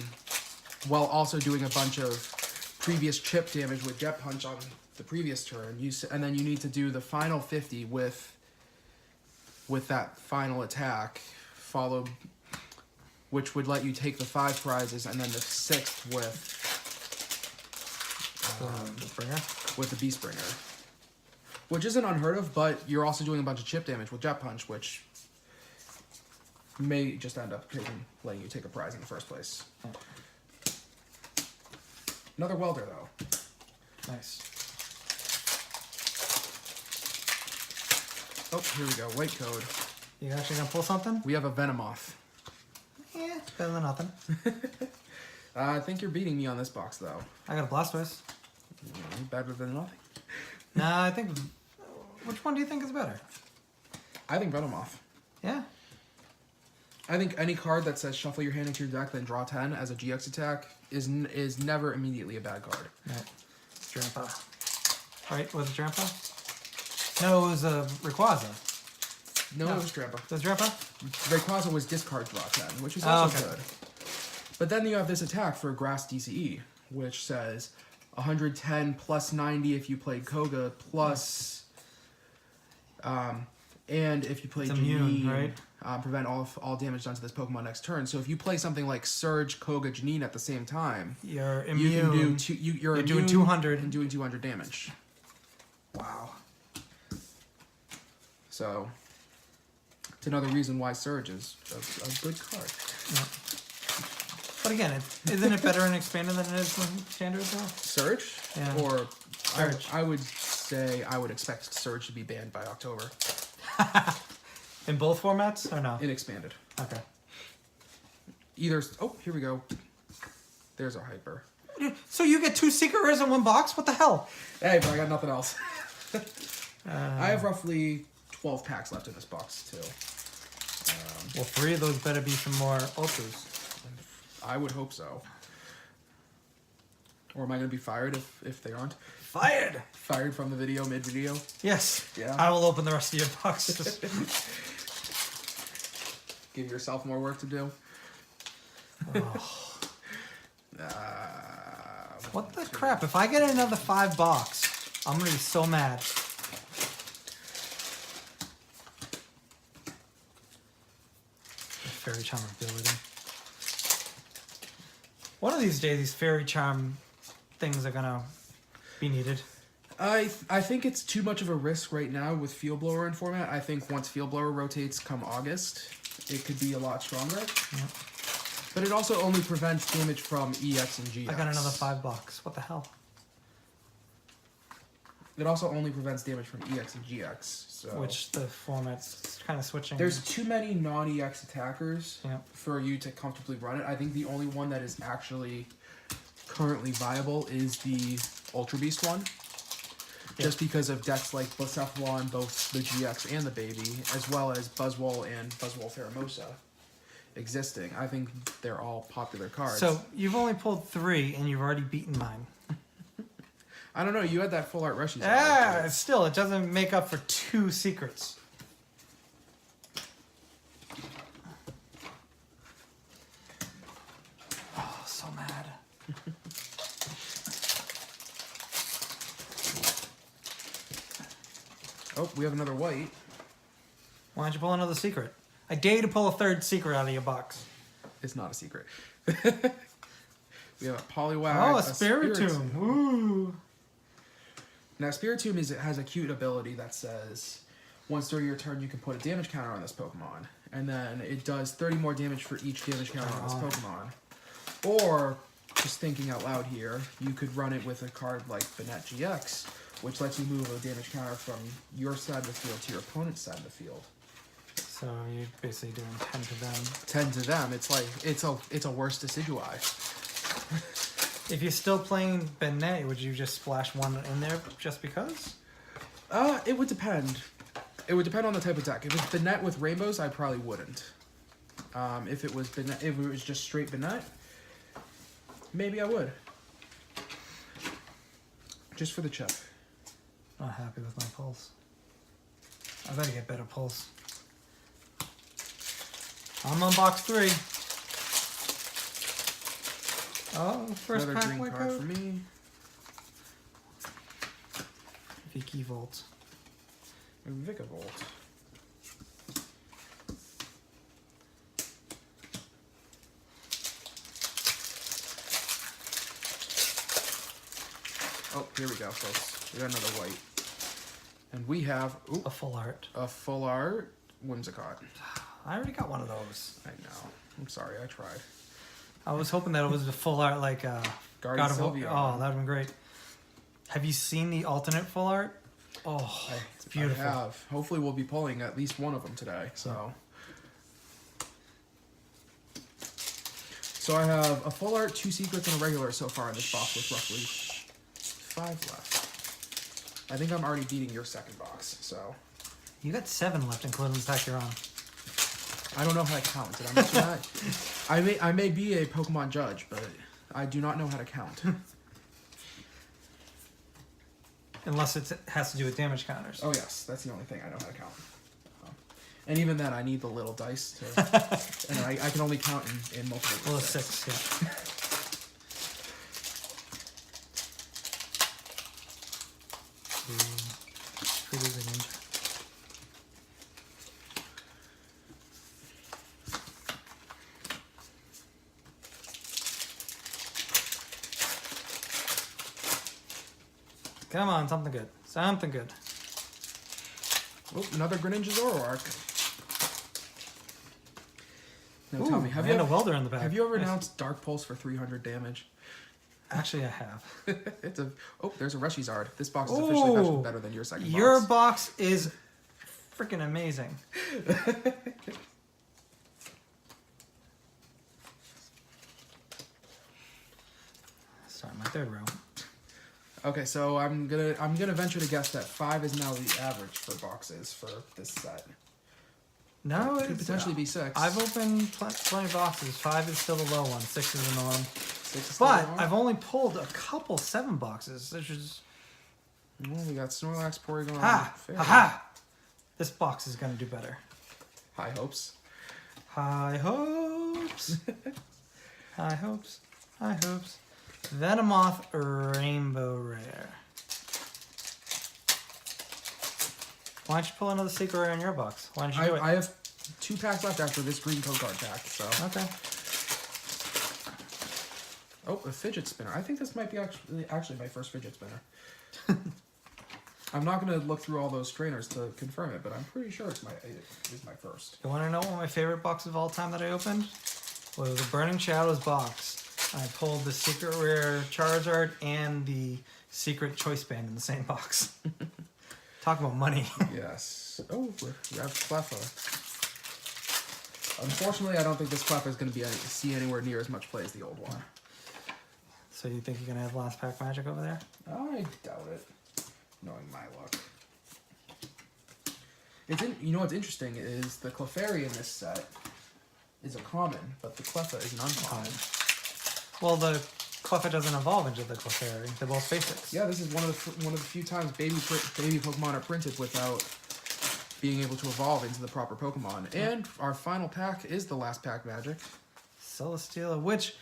while also doing a bunch of previous chip damage with Jet Punch on the previous turn. And then you need to do the final 50 with that final attack, followed, which would let you take the 5 prizes, and then the 6th with the Beastbringer, which isn't unheard of. But you're also doing a bunch of chip damage with Jet Punch, which may just end up letting you take a prize in the first place. Another welder, though. Nice. Oh, here we go. White code. You actually gonna pull something? We have a Venomoth. Yeah, better than nothing. I think you're beating me on this box, though. I got a Blastoise. Better than nothing. Nah, I think... Which one do you think is better? I think Venomoth. Yeah. I think any card that says shuffle your hand into your deck, then draw 10 as a GX attack is never immediately a bad card. Right. Drampa. Right, was it Drampa? No, it was Rayquaza. No, it was Drampa. It was Drampa? Rayquaza was discard draw 10, which is also good. But then you have this attack for Grass DCE, which says 110 plus 90 if you played Koga, plus... and if you play Janine, right? Prevent all damage done to this Pokemon next turn. So if you play something like Surge, Koga, Janine at the same time, you're immune. You can do you're doing 200 and doing 200 damage. Wow. So it's another reason why Surge is a good card. Yeah. But again, isn't it better in expanded than it is in standard though? Surge? Yeah. Or Surge. I would say I would expect Surge to be banned by October. In both formats or no? In expanded. Okay. Either. Oh, here we go. There's our Hyper. So you get 2 Secret Rares in one box? What the hell? Hey, but I got nothing else. I have roughly 12 packs left in this box, too. Well, 3 of those better be some more Ultras. I would hope so. Or am I going to be fired if they aren't? Fired! Fired from the video, mid-video? Yes. Yeah. I will open the rest of your boxes. Give yourself more work to do. Oh. What the crap? If I get another 5 box, I'm going to be so mad. Fairy Charm ability. One of these days, these Fairy Charm things are going to be needed. I think it's too much of a risk right now with Field Blower in format. I think once Field Blower rotates come August, it could be a lot stronger. Yep. But it also only prevents damage from EX and GX. I got another 5 box. What the hell? It also only prevents damage from EX and GX. So. Which the format's kind of switching. There's too many non-EX attackers Yep. for you to comfortably run it. I think the only one that is actually currently viable is the Ultra Beast one. Yep. Just because of decks like Blacephalon, both the GX and the Baby, as well as Buzzwole and Buzzwole Pheromosa existing. I think they're all popular cards. So you've only pulled 3 and you've already beaten mine. I don't know, you had that full art Rushy. Yeah, still, it doesn't make up for 2 secrets. Oh, so mad. Oh, we have another white. Why don't you pull another secret? I dare you to pull a 3rd secret out of your box. It's not a secret. We have a Poliwag. Oh, a Spiritomb. Ooh. Now, Spiritomb has a cute ability that says, once during your turn, you can put a damage counter on this Pokemon. And then it does 30 more damage for each damage counter on this Pokemon. Or, just thinking out loud here, you could run it with a card like Banette GX, which lets you move a damage counter from your side of the field to your opponent's side of the field. So you're basically doing 10 to them. 10 to them. It's like, it's a worse Decidueye. If you're still playing Benet, would you just splash 1 in there just because? It would depend. It would depend on the type of deck. If it's Banette with rainbows, I probably wouldn't. If it was just straight Banette, maybe I would. Just for the chip. Not happy with my pulse. I better get better pulse. I'm on box 3. Oh, first Another pack green white card code. for me. Vicky Volt. Vikavolt. Oh, here we go, folks. We got another white. And we have A full art. a full art Whimsicott. I already got one of those. I know. I'm sorry, I tried. I was hoping that it was a full art like Guardian God of Sylveon. Oh, that'd been great. Have you seen the alternate full art? Oh, it's beautiful. I have. Hopefully we'll be pulling at least one of them today, so. So I have a full art, 2 secrets, and a regular so far in this box with roughly 5 left. I think I'm already beating your second box, so. You got 7 left, including the pack you're on. I don't know how to count. Did I mention that? I may be a Pokemon judge, but I do not know how to count. Unless it has to do with damage counters. Oh yes, that's the only thing I know how to count. And even then, I need the little dice to, and I can only count in multiple. Well, dice. 6, yeah. Pretty good ninja. Come on, something good. Something good. Oh, another Greninja Zoroark. Now Ooh, tell me, have and you a welder in the back. have you ever Nice. announced Dark Pulse for 300 damage? Actually, I have. It's a there's a Reshizard. This box is officially Ooh, better than your second Your box. box is freaking amazing. Sorry, my 3rd row. Okay, so I'm gonna venture to guess that 5 is now the average for boxes for this set. No, Could potentially be 6. I've opened plenty of boxes. 5 is still the low one. 6 is the norm. 6 is still But the norm? I've only pulled a couple 7 boxes, which is... Well, we got Snorlax, Porygon, Fairy. Ha! This box is going to do better. High hopes. High hopes. High hopes. High hopes. Venomoth Rainbow Rare. Why don't you pull another secret rare in your box? Why don't you do it? I have 2 packs left after this green code card pack, so... Okay. Oh, a fidget spinner. I think this might be actually my first fidget spinner. I'm not going to look through all those trainers to confirm it, but I'm pretty sure it is my first. You want to know what my favorite box of all time that I opened? Well, it was a Burning Shadows box. I pulled the secret rare Charizard and the secret choice band in the same box. Talk about money. Yes. Oh, we have Cleffa. Unfortunately, I don't think this Cleffa is going to see anywhere near as much play as the old one. So you think you're going to have last pack magic over there? I doubt it, knowing my luck. You know what's interesting is the Clefairy in this set is a common, but the Cleffa is an uncommon. Well, the Cleffa doesn't evolve into the Clefairy. They're both basics. Yeah, this is one of the few times baby Pokemon are printed without being able to evolve into the proper Pokemon. And our final pack is the last pack magic. Celesteela, which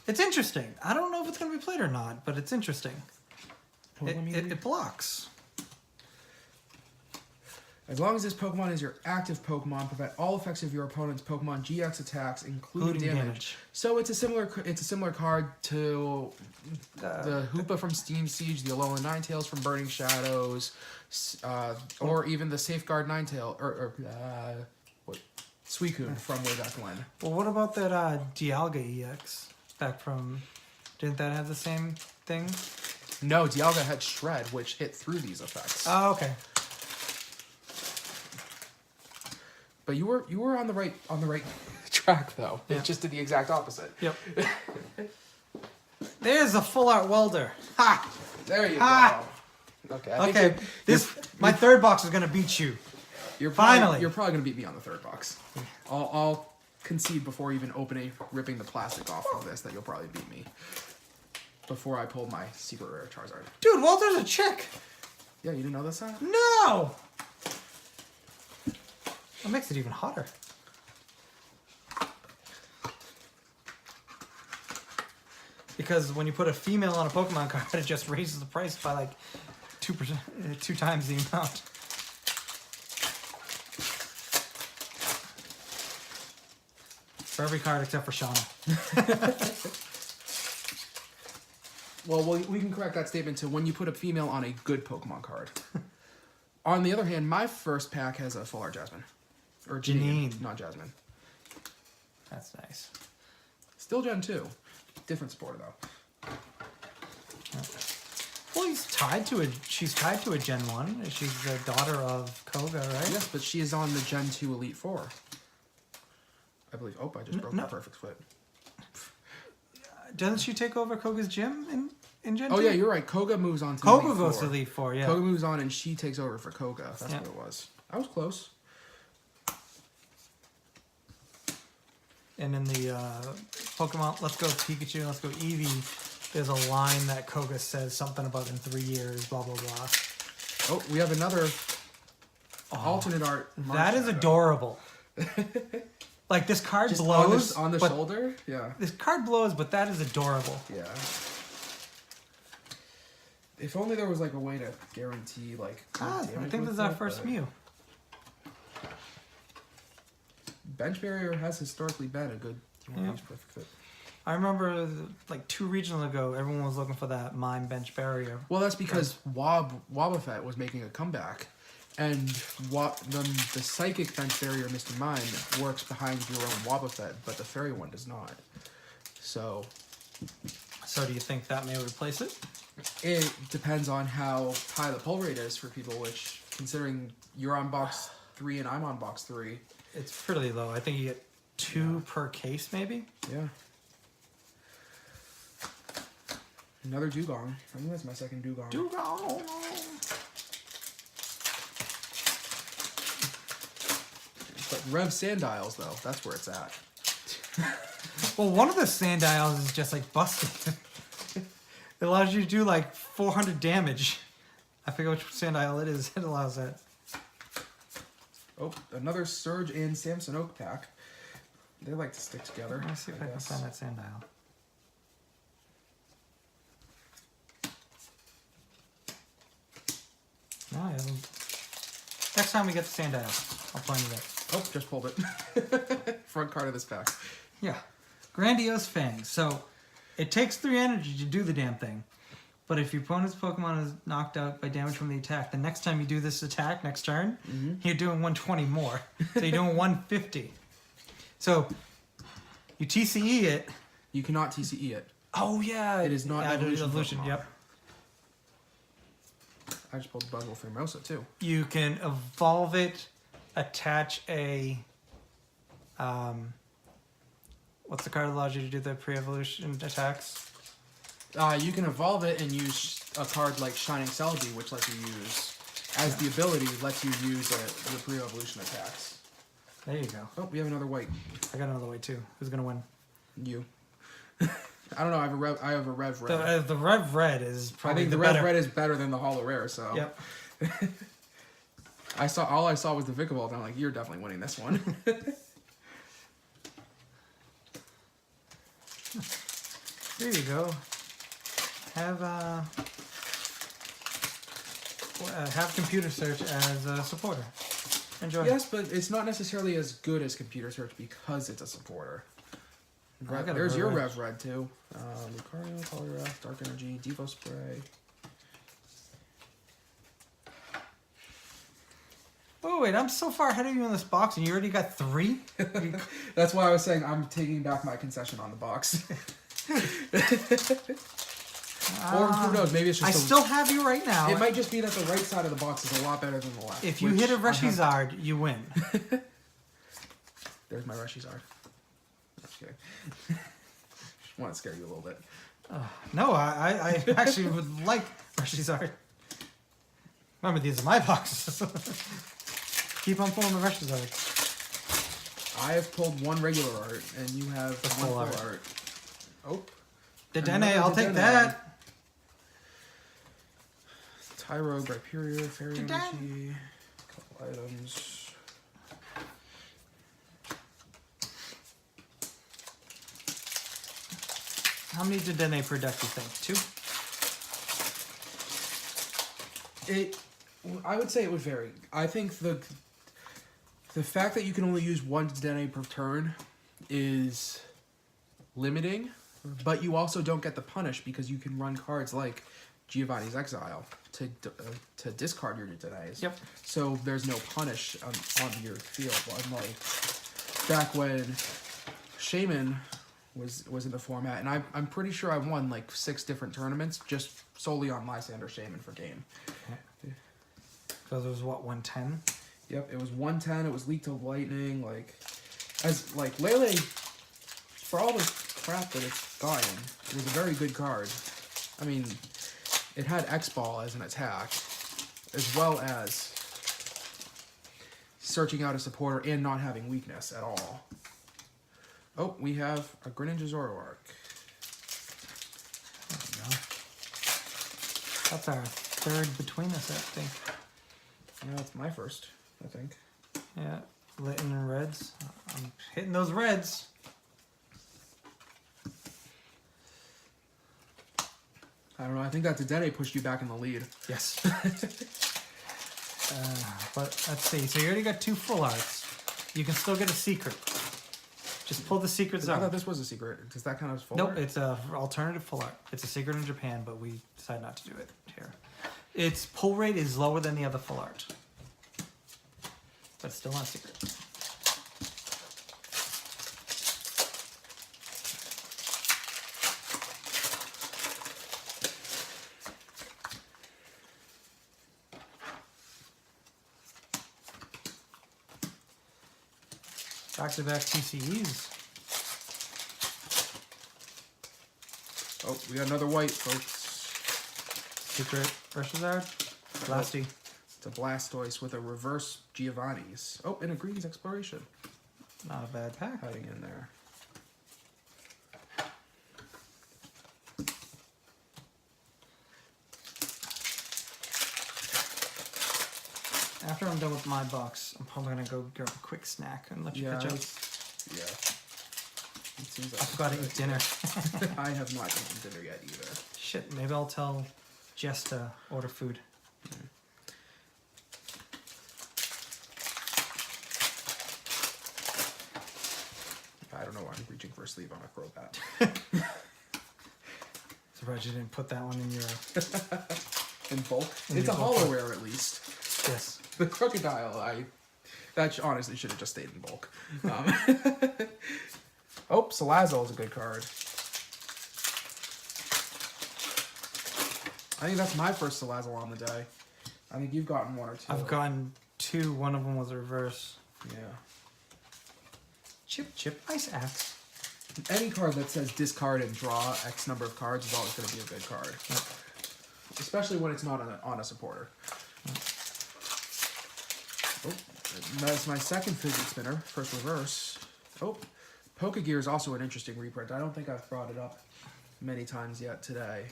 it's interesting. I don't know if it's going to be played or not, but it's interesting. Well, It blocks. As long as this Pokemon is your active Pokemon, prevent all effects of your opponent's Pokemon GX attacks, including damage. So it's a similar card to the Hoopa from Steam Siege, the Alolan Ninetales from Burning Shadows, or even the Safeguard Ninetale Suicune from way back when. Well, what about that Dialga EX back from? Didn't that have the same thing? No, Dialga had Shred, which hit through these effects. Oh, okay. But you were on the right track though. Yeah. It just did the exact opposite. Yep. There's a full art welder. Ha! There you Ah! go. Okay. Okay. My third box is gonna beat you. You're Finally. probably gonna beat me on the third box. I'll concede before even ripping the plastic off of this that you'll probably beat me. Before I pull my secret rare Charizard. Dude, Walter's a chick. Yeah, you didn't know this, huh? No. That makes it even hotter. Because when you put a female on a Pokemon card, it just raises the price by like 2%, 2 times the amount. For every card except for Shauna. Well, we can correct that statement to when you put a female on a good Pokemon card. On the other hand, my first pack has a full art Jasmine. Or Janine, not Jasmine. That's nice. Still Gen 2. Different supporter, though. Well, she's tied to a Gen 1. She's the daughter of Koga, right? Yes, but she is on the Gen 2 Elite Four. I believe. Oh, I just broke my perfect foot. Doesn't she take over Koga's gym in Gen 2? Oh, yeah, you're right. Koga moves on to Koga Elite goes 4. to Elite 4, yeah. Koga moves on and she takes over for Koga. That's Yeah. what it was. I was close. And in the Pokemon Let's Go Pikachu, Let's Go Eevee, there's a line that Koga says something about in 3 years, blah, blah, blah. Oh, we have another alternate art. That is adorable. Like, this card Just blows. on the but shoulder? Yeah. This card blows, but that is adorable. Yeah. If only there was like a way to guarantee like. I damage think with this is our it, first but Mew. Bench barrier has historically been a good perfect fit. I remember like 2 regionals ago, everyone was looking for that Mime Bench Barrier. Well, that's because Wobbuffet was making a comeback, and the psychic bench barrier, Mr. Mime, works behind your own Wobbuffet, but the fairy one does not. So do you think that may replace it? it depends on how high the pull rate is for people. Which, considering you're on box 3 and I'm on box 3, It's pretty low. I think you get 2 per case, maybe. yeah. Another Dugong. I think that's my second Dugong. Rev Sandiles, though. That's where it's at. Well, one of the Sandiles is just like busted. It allows you to do like 400 damage. I forget which Sandile it is. It allows that. Oh, another Surge and Samson Oak pack. They like to stick together. Let's see if I can find that Sandile. No, I haven't. Next time we get the Sandile, I'll find it out. Oh, just pulled it. Front card of this pack. Yeah. Grandiose Fangs. So, it takes 3 energy to do the damn thing. But if your opponent's Pokemon is knocked out by damage from the attack, the next time you do this attack, next turn, you're doing 120 more. So you're doing 150. So, you TCE it. You cannot TCE it. Oh, yeah. It is not evolution. Yep. I just pulled the Buzzwole Formosa, too. You can evolve it, attach a... what's the card that allows you to do the pre-evolution attacks? You can evolve it and use a card like Shining Celebi, which lets you use, as the ability, lets you use the pre-evolution attacks. There you go. Oh, we have another white. I got another way too. Who's gonna win? You. I don't know. I have a Rev Red. The Rev Red is I probably think the Rev Red is better than the Holo Rare. So. Yep. All I saw was the Vikavolt, and I'm like, you're definitely winning this one. There you go. Have computer search as a supporter. Enjoy. Yes, but it's not necessarily as good as computer search because it's a supporter. There's your Rev Red too. Lucario, Poliwrath, Dark Energy, Devo Spray. Oh wait, I'm so far ahead of you in this box, and you already got 3. That's why I was saying I'm taking back my concession on the box. Or who knows? Maybe it's just. I still have you right now. It might just be that the right side of the box is a lot better than the left. If you hit a Reshizard, you win. There's my Reshizard. Just kidding. Just want to scare you a little bit. No, I actually would like Reshizard. Remember, these are my boxes. Keep on pulling the Reshizard. I have pulled 1 regular art, and you have 1 full art. Oh. Dedenne, I'll take that. Tyro, Rhyperior, Fairy Energy, a couple items. How many Dedenne per deck do you think? 2? I would say it would vary. I think the fact that you can only use 1 Dedenne per turn is limiting, but you also don't get the punish because you can run cards like Giovanni's Exile to discard your Dedennes. Yep. So there's no punish on your field. Unlike back when Shaman was in the format, and I'm pretty sure I won like 6 different tournaments just solely on Lysander Shaman for game. Because it was what, 110? Yep, it was 110. It was Leak to Lightning. Lele, for all the crap that it's gotten, it was a very good card. I mean, it had X-Ball as an attack, as well as searching out a supporter and not having weakness at all. Oh, we have a Greninja Zoroark. There we go. That's our 3rd between us, I think. Yeah, that's my first, I think. Yeah, Litten and Reds. I'm hitting those Reds. I don't know. I think that Dedenne pushed you back in the lead. Yes. But let's see. So you already got 2 full arts. You can still get a secret. Just pull the secrets I out. thought this was a secret. Does that count as full Nope, art? it's a alternative full art. It's a secret in Japan, but we decided not to do it here. Its pull rate is lower than the other full art, but still not a secret. Back-to-back TCEs. Oh, we got another white, folks. Secret Reshizard. Blasty. It's a Blastoise with a reverse Giovanni's. Oh, and a Greens Exploration. Not a bad pack. Hiding in there. After I'm done with my box, I'm probably gonna go grab a quick snack and let you catch up. Yeah. It seems like I forgot to eat dinner. I have not eaten dinner yet either. Shit, maybe I'll tell Jess to order food. I don't know why I'm reaching for a sleeve on a Crobat. Surprised you didn't put that one in your... In bulk? In It's a your bulk. hollow rare at least. Yes. The Crocodile, honestly should have just stayed in bulk. Oh, Salazzle is a good card. I think that's my first Salazzle on the day. I think you've gotten one or two. I've gotten 2. One of them was a reverse. Yeah. Chip, Ice Axe. Any card that says discard and draw X number of cards is always going to be a good card. Yep. Especially when it's not on a supporter. Oh, that's my second fidget spinner. First reverse. Oh, Pokegear is also an interesting reprint. I don't think I've brought it up many times yet today.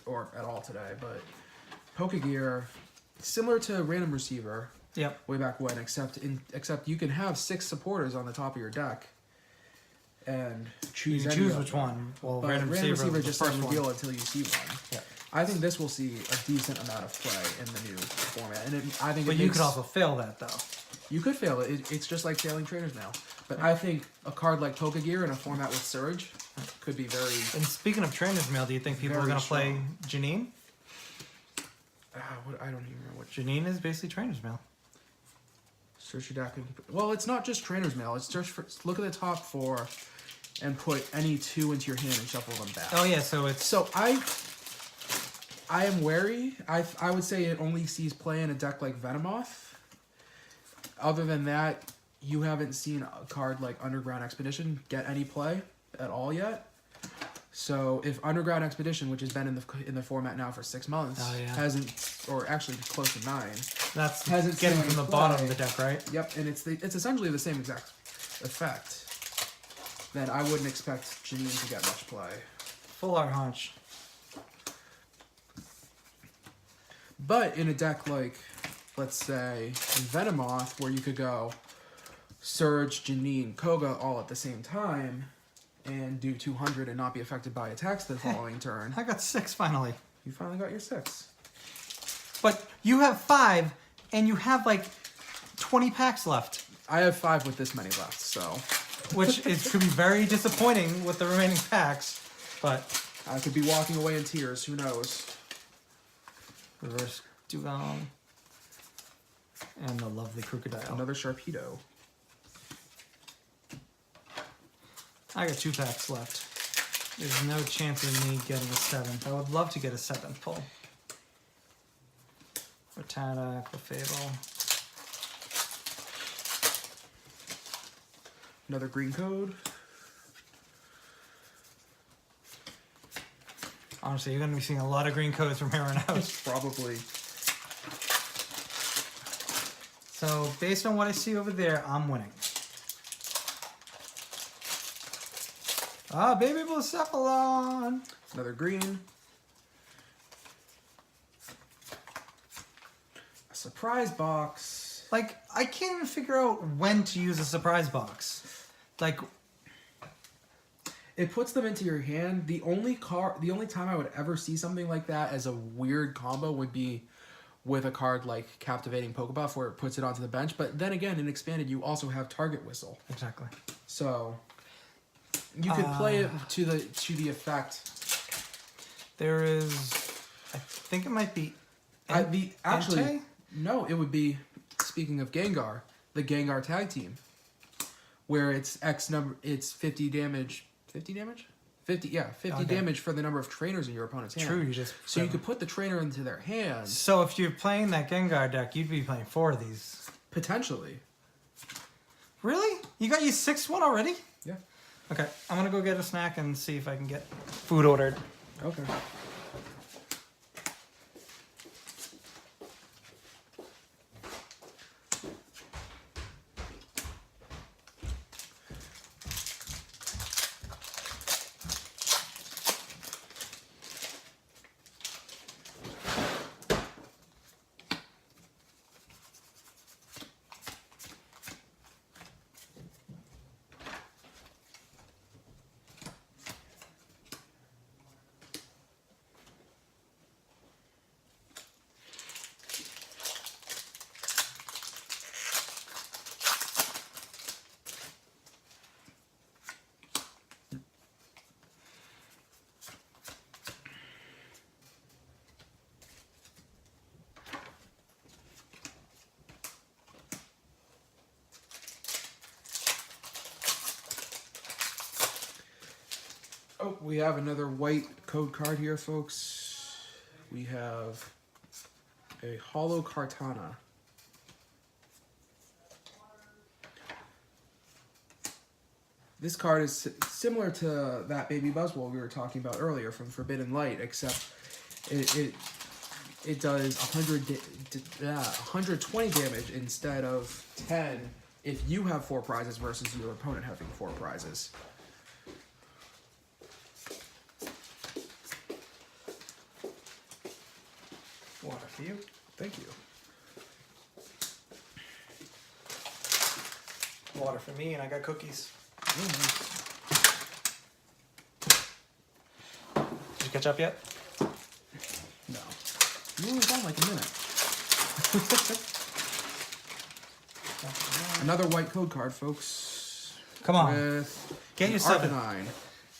Or at all today, but Pokegear, similar to Random Receiver, Yep. way back when, except you can have 6 supporters on the top of your deck and choose You any choose of which them. one. Well, But Random Receiver was the just first doesn't one. reveal until you see one. Yeah. I think this will see a decent amount of play in the new format, and I think. But you could also fail that, though. You could fail it. It's just like failing Trainers Mail. But I think a card like Pokegear in a format with Surge could be very. And speaking of Trainers Mail, do you think people are Very going to play strong. Janine? I don't even know what. Janine is basically Trainers Mail. Search your deck. Well, it's not just Trainers Mail. It's search for. Look at the top 4, and put any 2 into your hand and shuffle them back. Oh, yeah, so it's... So I am wary. I would say it only sees play in a deck like Venomoth. Other than that, you haven't seen a card like Underground Expedition get any play at all yet. So if Underground Expedition, which has been in the format now for 6 months, hasn't, or actually close to 9, That's hasn't getting seen from the any bottom play. of the deck, right? Yep, and it's essentially the same exact effect. Then I wouldn't expect Janine to get much play. Full art hunch. But in a deck like, let's say, Venomoth, where you could go Surge, Janine, Koga all at the same time and do 200 and not be affected by attacks the following turn. I got 6 finally. You finally got your 6. But you have 5, and you have like 20 packs left. I have 5 with this many left, so. Which could be very disappointing with the remaining packs. But I could be walking away in tears, who knows. reverse Dugong. And the lovely Crocodile. Another Sharpedo. I got 2 packs left. There's no chance of me getting a 7th. I would love to get a 7th pull. Rattata, Clefable. Another green code. Honestly, you're going to be seeing a lot of green codes from here on out. Probably. So, based on what I see over there, I'm winning. Ah, Baby Blacephalon! Another green. A surprise box. Like, I can't even figure out when to use a surprise box. Like, It puts them into your hand. The only time I would ever see something like that as a weird combo would be with a card like Captivating Pokebuff, where it puts it onto the bench. But then again, in Expanded, you also have Target Whistle. exactly. So you could play it to the effect. There is, I think it might be Actually, Entei? no, it would be, speaking of Gengar, the Gengar Tag Team, where it's it's 50 damage. 50 damage? 50 Okay. damage for the number of trainers in your opponent's hand. True, you just... So you could put the trainer into their hands. So if you're playing that Gengar deck, you'd be playing 4 of these. Potentially. Really? You got your 6th one already? Yeah. Okay, I'm gonna go get a snack and see if I can get food ordered. Okay. Oh, we have another white code card here, folks. We have a Hollow Kartana. This card is similar to that Baby Buzzwole we were talking about earlier from Forbidden Light, except it does 120 damage instead of 10 if you have 4 prizes versus your opponent having 4 prizes. Water for you. Thank you. Water for me, and I got cookies. Did you catch up yet? No. You only gone like a minute. Another white code card, folks. Come on. With Get your 7. Arcanine.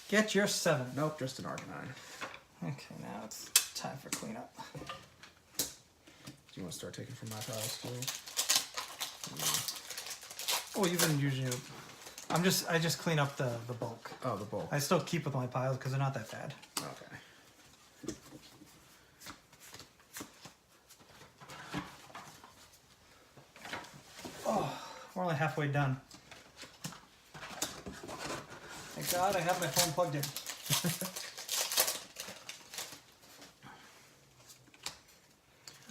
Get your 7. Nope, just an Arcanine. Okay, now it's time for cleanup. Do you want to start taking from my piles too? Oh, you've been using it. I just clean up the bulk. Oh, the bulk. I still keep with my piles because they're not that bad. Okay. Oh, we're only halfway done. Thank God I have my phone plugged in.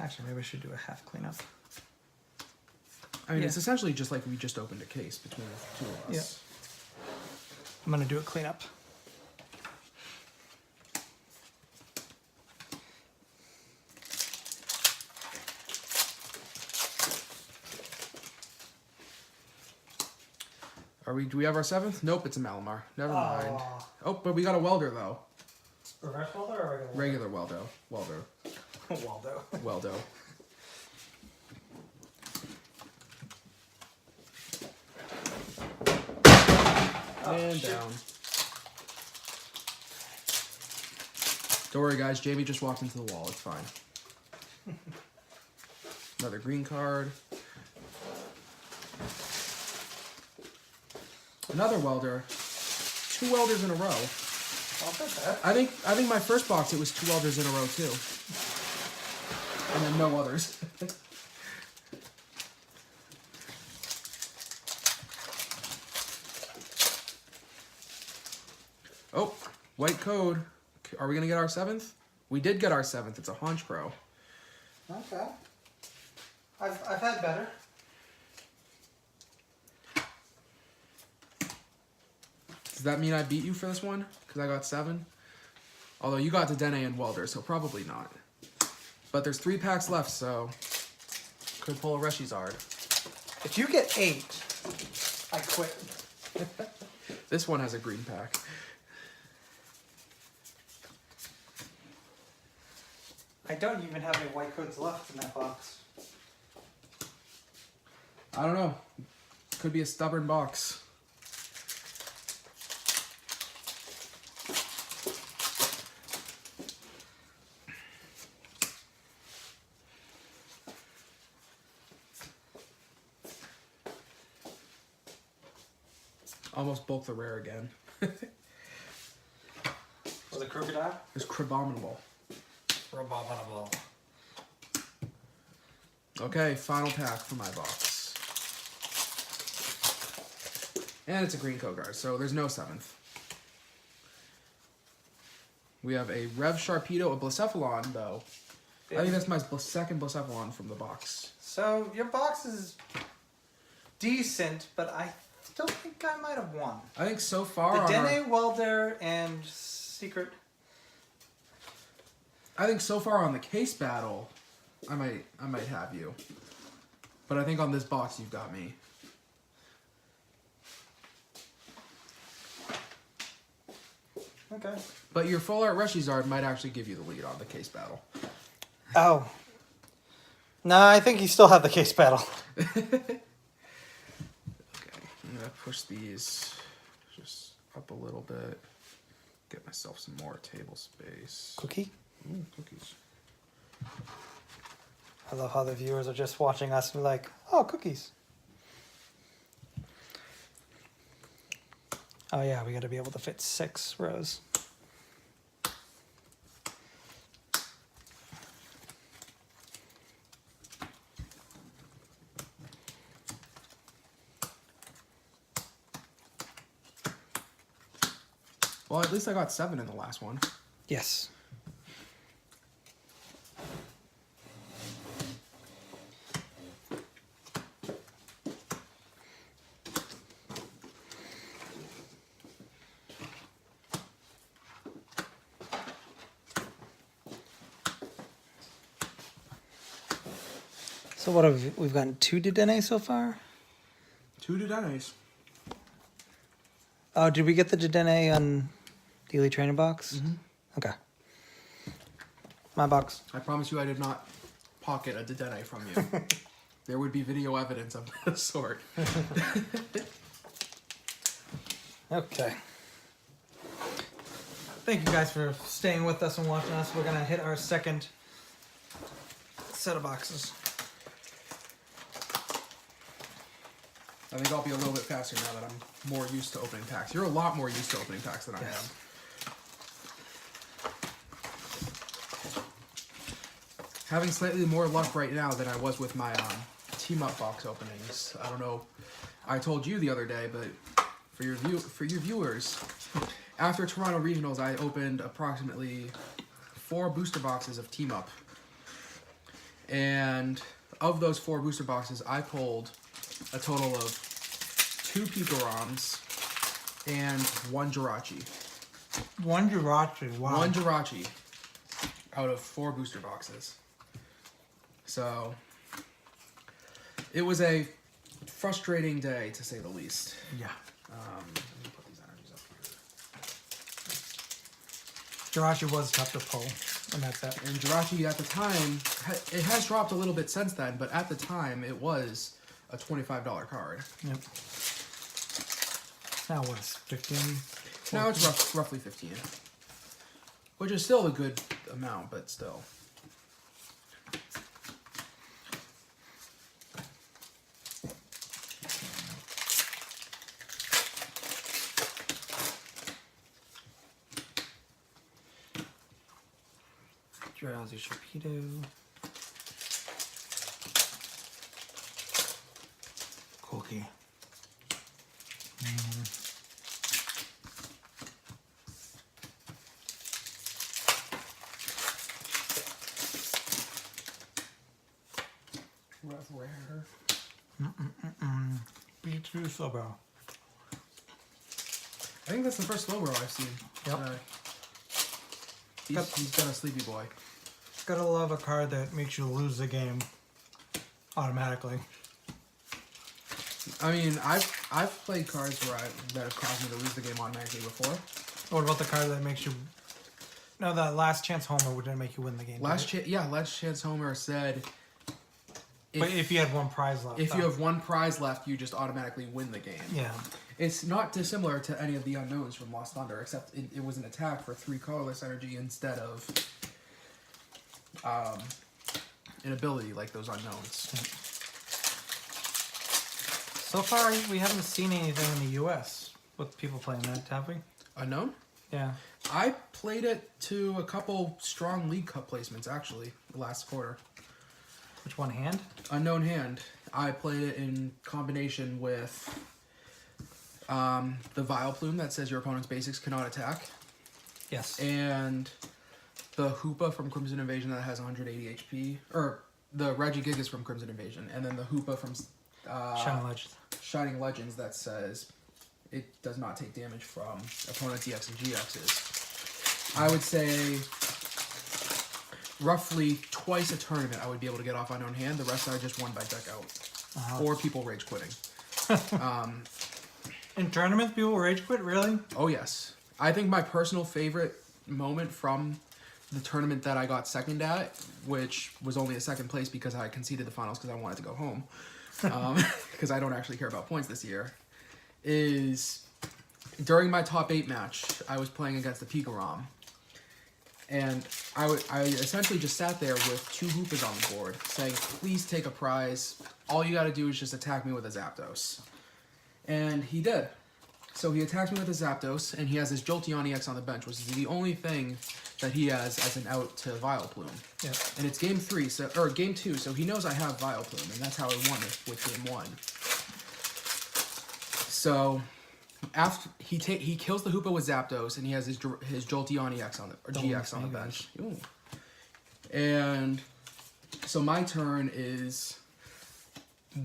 Actually, maybe I should do a half cleanup. I mean, Yeah. it's essentially just like we just opened a case between the two of us. Yeah. I'm gonna do a cleanup. Do we have our 7th? Nope, it's a Malamar. Never mind. Aw. Oh, but we got a Welder though. Reverse welder or regular Regular Welder. Waldo. Weldo. And shit. down. Don't worry, guys. Jamie just walked into the wall. It's fine. Another green card. Another welder. 2 welders in a row. I'll take that. I think my first box it was 2 welders in a row too. And then no others. Oh, white code. Are we gonna get our 7th? We did get our 7th. It's a Honchkrow. Okay. I've had better. Does that mean I beat you for this one? Because I got 7? Although you got the Dene and Welder, so probably not. But there's 3 packs left, so could pull a Reshizard. If you get 8, I quit. This one has a green pack. I don't even have any white codes left in that box. I don't know. Could be a stubborn box. Almost bulk the rare again. Was it crocodile? It's Crabominable. Abominable. Okay, final pack for my box. And it's a green code card, so there's no 7th. We have a Rev Sharpedo, a Blacephalon, though. I think that's my second Blacephalon from the box. So your box is decent, but I still think I might have won. I think so far The on our, Dene, Welder, and Secret. I think so far on the case battle, I might have you. But I think on this box you've got me. Okay. But your full art Reshizard might actually give you the lead on the case battle. Oh. No, I think you still have the case battle. Okay, I'm gonna push these just up a little bit. Get myself some more table space. Cookie? Ooh, cookies. I love how the viewers are just watching us and be like, oh, cookies. Oh yeah, we got to be able to fit 6 rows. Well, at least I got 7 in the last one. Yes. So what have we've gotten 2 Dedenne so far? 2 Dedennes. Oh, did we get the Dedenne on the Elite Trainer box? Mm-hmm. Okay. My box. I promise you I did not pocket a Dedenne from you. There would be video evidence of this sort. Okay. Thank you guys for staying with us and watching us. We're gonna hit our second set of boxes. I think I'll be a little bit faster now that I'm more used to opening packs. You're a lot more used to opening packs than I am. Having slightly more luck right now than I was with my team up box openings. I don't know. I told you the other day, but for your viewers, after Toronto Regionals, I opened approximately 4 booster boxes of team up, and of those 4 booster boxes, I pulled a total of 2 Pikaroms and 1 Jirachi. 1 Jirachi, wow. 1 Jirachi out of 4 booster boxes. So it was a frustrating day, to say the least. Yeah. Let me put these energies up here. Jirachi was tough to pull in that set. And Jirachi at the time, it has dropped a little bit since then, but at the time it was a $25 card. Yep. Now what is 15? 14? Now it's roughly 15, which is still a good amount, but still. Drowsy Sharpedo. Cookie. Rare. B2 Slowbro. I think that's the first Slowbro I've seen. Yep. He's got a sleepy boy. Gotta love a card that makes you lose the game automatically. I mean, I've played cards that have caused me to lose the game automatically before. What about the card that makes you... No, that Last Chance Homer wouldn't make you win the game. Last Chance Homer said... But if you had 1 prize left. If you have 1 prize left, you just automatically win the game. Yeah. It's not dissimilar to any of the unknowns from Lost Thunder, except it was an attack for 3 colorless energy instead of an ability like those unknowns. So far, we haven't seen anything in the U.S. with people playing that, have we? Unknown? Yeah. I played it to a couple strong League Cup placements, actually, last quarter. Which one, hand? Unknown Hand. I played it in combination with the Vile Plume that says your opponent's basics cannot attack. Yes. And the Hoopa from Crimson Invasion that has 180 HP. Or the Regigigas from Crimson Invasion. And then the Hoopa from Shining Legends that says it does not take damage from opponent's EX and GXs. I would say roughly twice a tournament I would be able to get off Unknown Hand. The rest I just won by deck out. Or people rage quitting. In tournaments, people rage quit? Really? Oh, yes. I think my personal favorite moment from the tournament that I got second at, which was only a second place because I conceded the finals because I wanted to go home, because I don't actually care about points this year, is during my top 8 match, I was playing against the Pikarom. And I essentially just sat there with 2 Hoopas on the board, saying, please take a prize. All you gotta do is just attack me with a Zapdos. And he did. So he attacks me with a Zapdos, and he has his Jolteon EX on the bench, which is the only thing that he has as an out to Vileplume. Yeah. And it's game 2, so he knows I have Vileplume, and that's how I won it with game 1. So after he kills the Hoopa with Zapdos, and he has his Jolteon EX on the or GX on the bench. Ooh. And so my turn is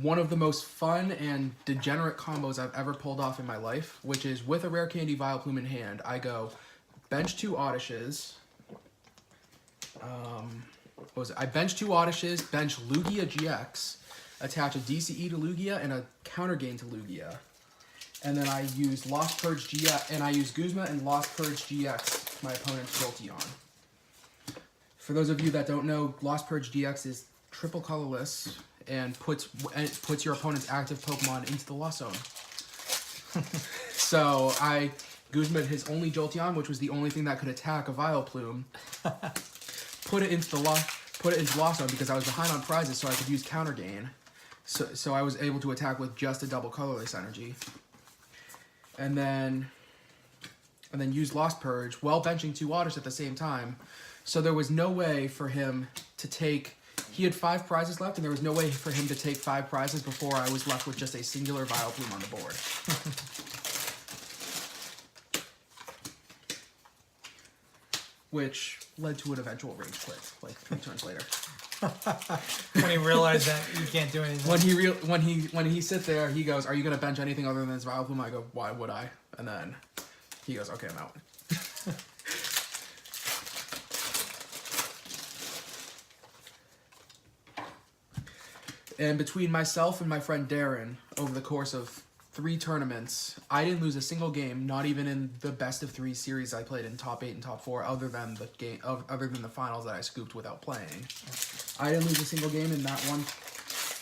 one of the most fun and degenerate combos I've ever pulled off in my life, which is with a Rare Candy Vileplume in hand, I go bench 2 Oddishes. What was it? I bench 2 Oddishes, bench Lugia GX, attach a DCE to Lugia and a counter gain to Lugia. And then I use Lost Purge GX, and I use Guzma and Lost Purge GX my opponent's Jolteon. For those of you that don't know, Lost Purge GX is triple colorless and puts your opponent's active Pokemon into the Lost Zone. So I Guzma'd his only Jolteon, which was the only thing that could attack a Vileplume, put it into Lost Zone because I was behind on prizes, so I could use counter gain. So I was able to attack with just a double colorless energy. And then use Lost Purge while benching 2 Oddish at the same time. So there was no way for him to take... He had 5 prizes left, and there was no way for him to take 5 prizes before I was left with just a singular Vileplume on the board. Which led to an eventual rage quit, like 3 turns later. When he realized that you can't do anything. When he sits there, he goes, "Are you gonna bench anything other than this Vileplume?" I go, "Why would I?" And then he goes, "Okay, I'm out." And between myself and my friend Darren, over the course of 3 tournaments, I didn't lose a single game, not even in the best of 3 series I played in top 8 and top 4, other than the finals that I scooped without playing. I didn't lose a single game in that one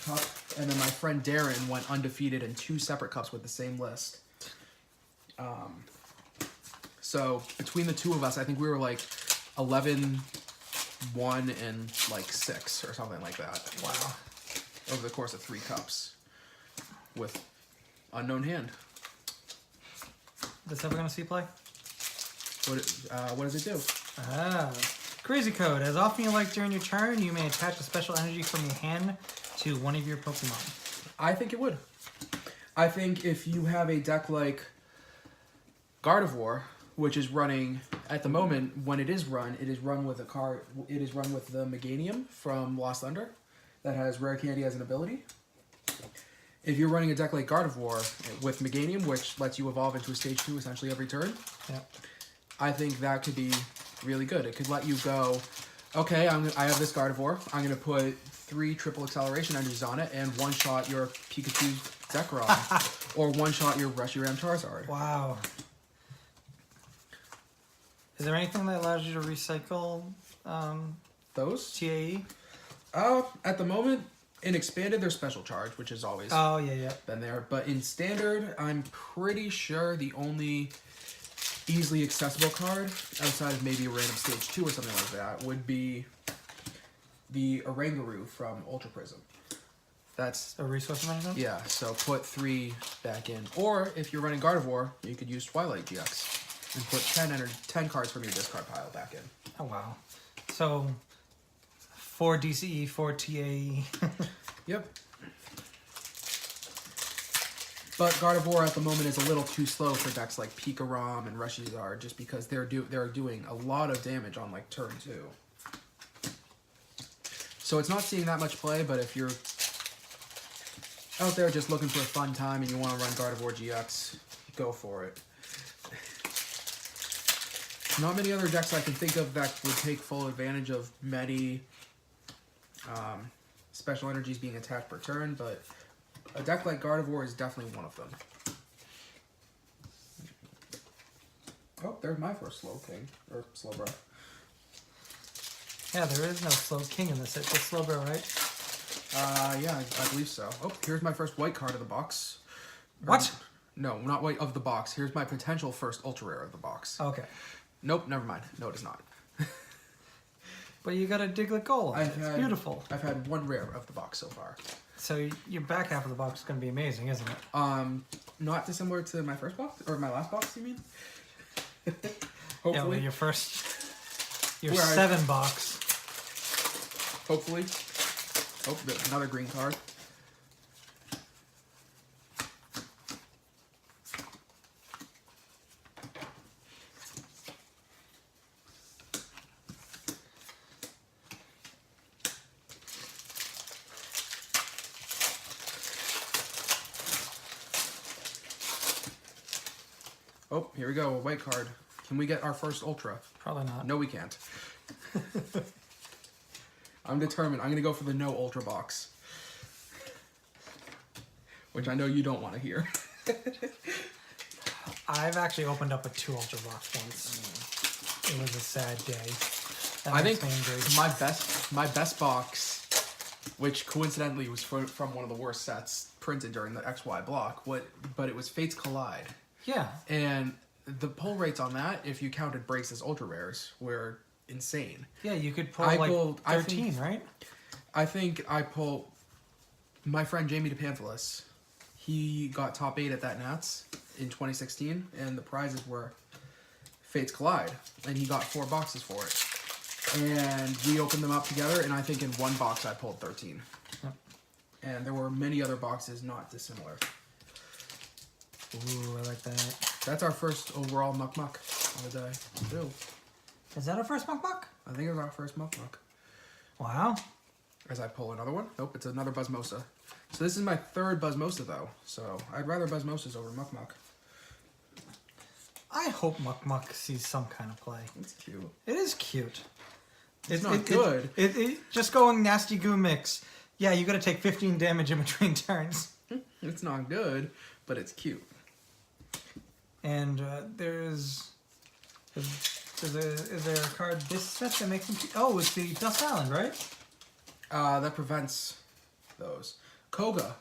cup, and then my friend Darren went undefeated in 2 separate cups with the same list. So between the 2 of us, I think we were like 11, 1, and like 6 or something like that. Wow. Over the course of 3 cups with unknown hand. This ever gonna see play? What does it do? Crazy code. As often you like during your turn, you may attach a special energy from your hand to one of your Pokemon. I think it would. I think if you have a deck like Gardevoir, which is running at the moment, when it is run with a card. It is run with the Meganium from Lost Thunder, that has Rare Candy as an ability. If you're running a deck like Gardevoir with Meganium, which lets you evolve into a stage 2 essentially every turn, yeah, I think that could be really good. It could let you go, okay, I have this Gardevoir. I'm going to put 3 triple acceleration energies on it and one-shot your Pikachu Zekrom. Or one-shot your Reshiram Charizard. Wow. Is there anything that allows you to recycle Those? TAE? At the moment, in Expanded, there's Special Charge, which has always been there. But in Standard, I'm pretty sure the only easily accessible card, outside of maybe a random Stage 2 or something like that, would be the Oranguru from Ultra Prism. That's a resource management? Yeah, so put 3 back in. Or, if you're running Gardevoir, you could use Twilight GX and put 10 cards from your discard pile back in. Oh, wow. So... 4 DCE, 4 TAE. Yep. But Gardevoir at the moment is a little too slow for decks like Pikarom and Reshizard, just because they're doing a lot of damage on like turn 2. So it's not seeing that much play, but if you're out there just looking for a fun time and you want to run Gardevoir GX, go for it. Not many other decks I can think of that would take full advantage of Medi, special energies being attached per turn, but a deck like Gardevoir is definitely one of them. Oh, there's my first Slow King, or Slowbro. Yeah, there is no Slow King in this set, just Slowbro, right? Yeah, I believe so. Oh, here's my first white card of the box. What? No, not white of the box. Here's my potential first Ultra Rare of the box. Okay. Nope, never mind. No, it is not. But you got a Diglett Gold. It's beautiful. I've had 1 rare of the box so far. So your back half of the box is going to be amazing, isn't it? Not dissimilar to my first box, or my last box, you mean? Hopefully. Yeah, well, your 7 box. Hopefully. Oh, another green card. Oh, here we go. A white card. Can we get our first Ultra? Probably not. No, we can't. I'm determined. I'm going to go for the no Ultra box. Which I know you don't want to hear. I've actually opened up a 2 Ultra box once. It was a sad day. That I makes think me angry. my best box, which coincidentally was from one of the worst sets printed during the XY block, but it was Fates Collide. Yeah. And the pull rates on that, if you counted breaks as ultra rares, were insane. Yeah, you could pull I like pulled- 13, right? I think I pulled my friend Jamie DePanthalus. He got top 8 at that Nats in 2016, and the prizes were Fates Collide, and he got 4 boxes for it. And we opened them up together, and I think in one box I pulled 13. Yep. And there were many other boxes not dissimilar. Ooh, I like that. That's our first overall Muck Muck of the day. Ew. Is that our first Muck Muck? I think it was our first Muck Muck. Wow. As I pull another one. Nope, it's another Buzzmosa. So this is my third Buzzmosa, though. So I'd rather Buzzmosas over Muck Muck. I hope Muck Muck sees some kind of play. It's cute. It is cute. It's not good. Just going nasty goo mix. Yeah, you got to take 15 damage in between turns. It's not good, but it's cute. And is there a card this set that makes them cute? Oh, it's the Dust Island, right? That prevents those. Koga.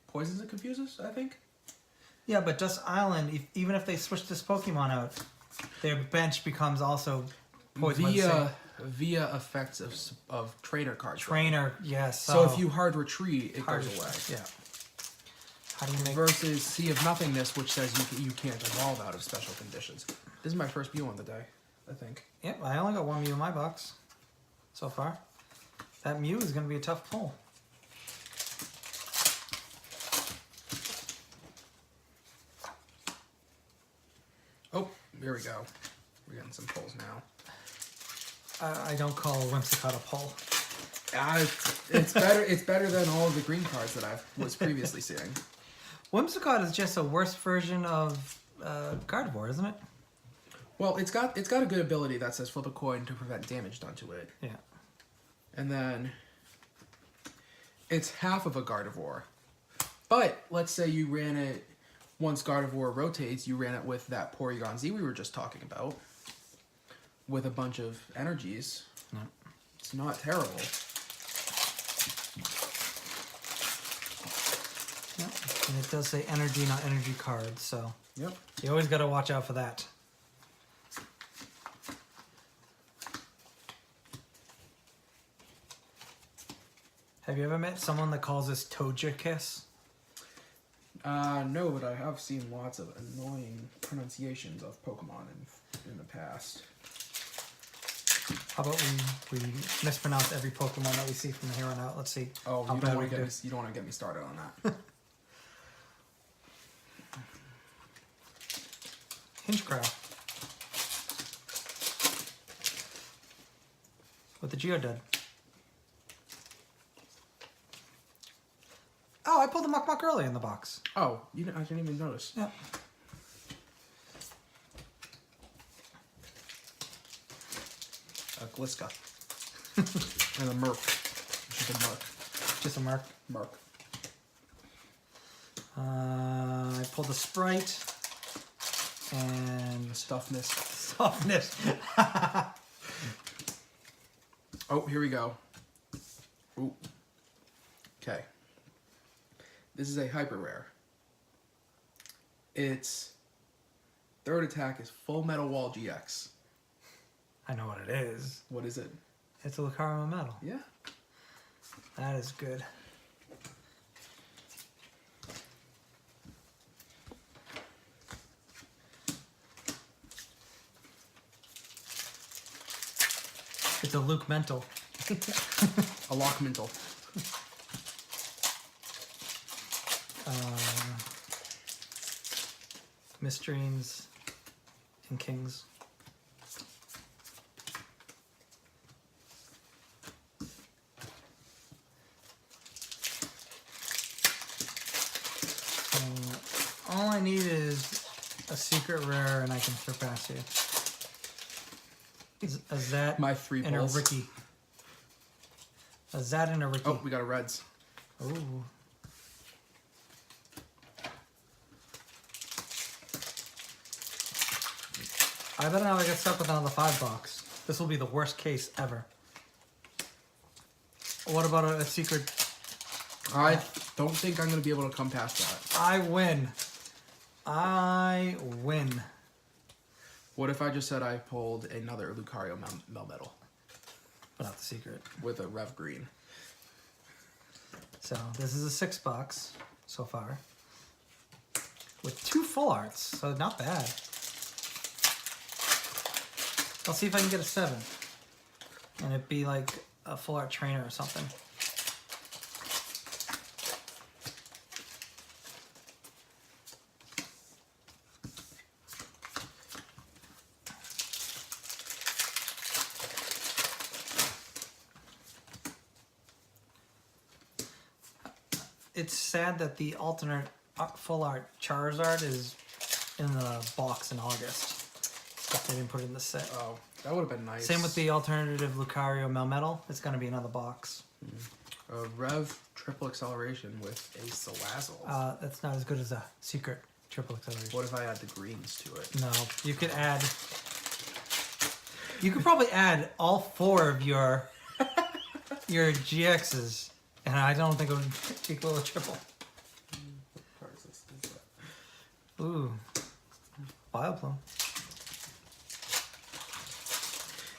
Poisons and confuses, I think. Yeah, but Dust Island, even if they switch this Pokemon out, their bench becomes also poison. Via effects of trainer cards. Trainer, yes. So if you hard retreat, it hard goes away. Yeah. How do you make... Versus Sea of Nothingness, which says you can't evolve out of special conditions. This is my first Mew on the day, I think. Yep, I only got 1 Mew in my box so far. That Mew is going to be a tough pull. Oh, here we go. We're getting some pulls now. I don't call Whimsicott a pull. It's better. It's better than all of the green cards that I was previously seeing. Whimsicott is just a worse version of Gardevoir, isn't it? Well, it's got a good ability that says flip a coin to prevent damage done to it. Yeah. And then it's half of a Gardevoir. But let's say you ran it once Gardevoir rotates, you ran it with that Porygon Z we were just talking about, with a bunch of energies. No. It's not terrible. Yep. And it does say energy, not energy cards, so Yep. you always got to watch out for that. Have you ever met someone that calls this Toja Kiss? No, but I have seen lots of annoying pronunciations of Pokemon in the past. How about we mispronounce every Pokemon that we see from here on out? Let's see. Oh, how you bad don't we want to do. you don't want to get me started on that. Hinchcrow. With the Geodude. Oh, I pulled the Muck Muck early in the box. Oh, I didn't even notice. Yeah. A Gliska. And a Merc. Just a Merc. Just a mark. Merc. I pulled the Sprite. And Stuffness. softness. Oh, here we go. Ooh. Okay. This is a hyper rare. Its third attack is Full Metal Wall GX. I know what it is. What is it? It's a Lucario Metal. Yeah. That is good. It's a Luke Mental. A Lockmental. Mistreams and Kings. All I need is a secret rare and I can surpass you. A Zat My 3 and pulls. a Ricky. A Zat and a Ricky. Oh, we got a Reds. Ooh. I better not get stuck with another 5-box. This will be the worst case ever. What about a secret? I don't think I'm going to be able to come past that. I win. I win. What if I just said I pulled another Lucario Melmetal But not the secret. with a Rev Green? So this is a 6-box so far. With 2 full arts, so not bad. I'll see if I can get a 7. And it'd be like a full art trainer or something. It's sad that the alternate full art Charizard is in the box in August. They didn't put it in the set. Oh, that would have been nice. Same with the alternative Lucario Melmetal. It's going to be another box. A Rev triple acceleration with a Salazzle. That's not as good as a secret triple acceleration. What if I add the greens to it? No, you could add... You could probably add all 4 of your GXs, and I don't think it would equal a triple. What card is this? Is that? Ooh. Bioplume.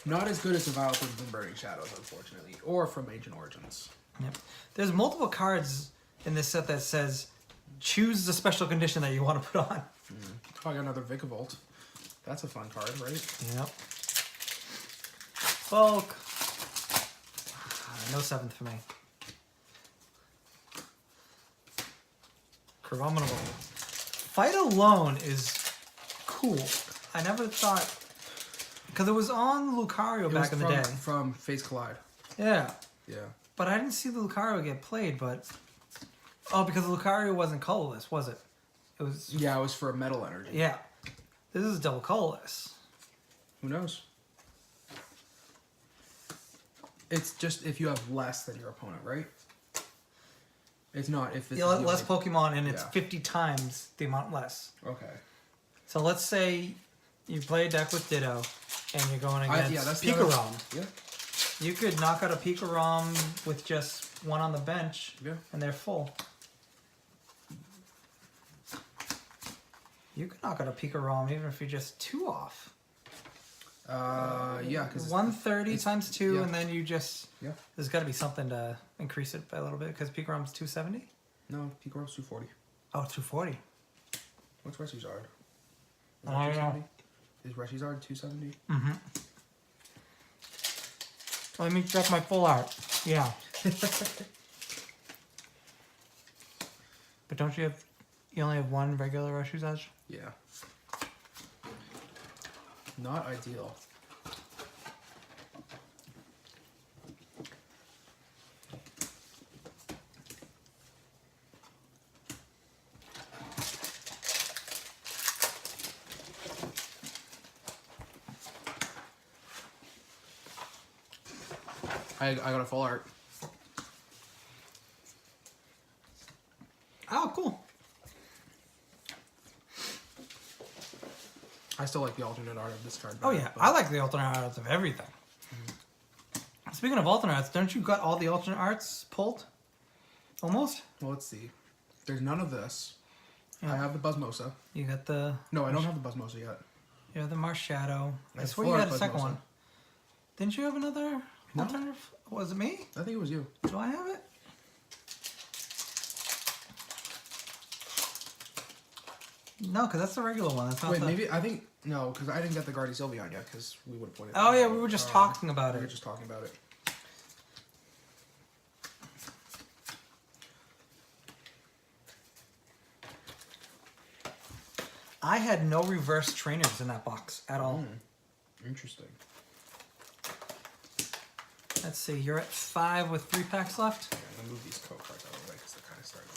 Not as good as the Vileplume from Burning Shadows, unfortunately, or from Ancient Origins. Yep. There's multiple cards in this set that says, choose the special condition that you want to put on. Oh, I got another Vikavolt. That's a fun card, right? Yep. Bulk. No 7th for me. Chronomenable. Fight Alone is cool. I never thought... Because it was on Lucario back in the day. From Face Collide. Yeah. Yeah. But I didn't see the Lucario get played, but... Oh, because the Lucario wasn't colorless, was it? It was... Yeah, it was for a Metal Energy. Yeah. This is double colorless. Who knows? It's just if you have less than your opponent, right? It's not if it's... You have less Pokemon and it's Yeah. 50 times the amount less. Okay. So let's say you play a deck with Ditto and you're going against that's Pikarom. Yeah. You could knock out a Pikarom with just 1 on the bench Yeah. and they're full. You could knock out a Pikarom even if you're just 2 off. Yeah, because 130 times 2 yeah. and then you just... Yeah. There's got to be something to increase it by a little bit because Pikarom's 270? No, Pikorom's 240. Oh, 240. What's Reshizard? I don't know. Is Reshizard 270? Mm-hmm. Let me check my full art. Yeah. But don't you have... You only have 1 regular Reshizard? Yeah. Not ideal. I got a full art. Oh, cool. I still like the alternate art of this card. Oh, better, yeah. but- I like the alternate arts of everything. Speaking of alternate arts, don't you got all the alternate arts pulled? Almost? Well, let's see. There's none of this. Yeah. I have the Buzzmosa. You got the... No, I don't have the Buzzmosa yet. You have the Marshadow. I have swear you four had a second Buzzmosa. one. Didn't you have another No. alternative? Was it me? I think it was you. Do I have it? No, because that's the regular one. That's not Wait, the... maybe I think no, because I didn't get the Guardy Sylveon yet because we would have pointed. Oh, that yeah, out. we were just talking about We were it. just talking about it. I had no reverse trainers in that box at all. Interesting. Let's see, you're at 5 with 3 packs left. Yeah, I'm gonna move these code cards out of the way because they're kind of starting.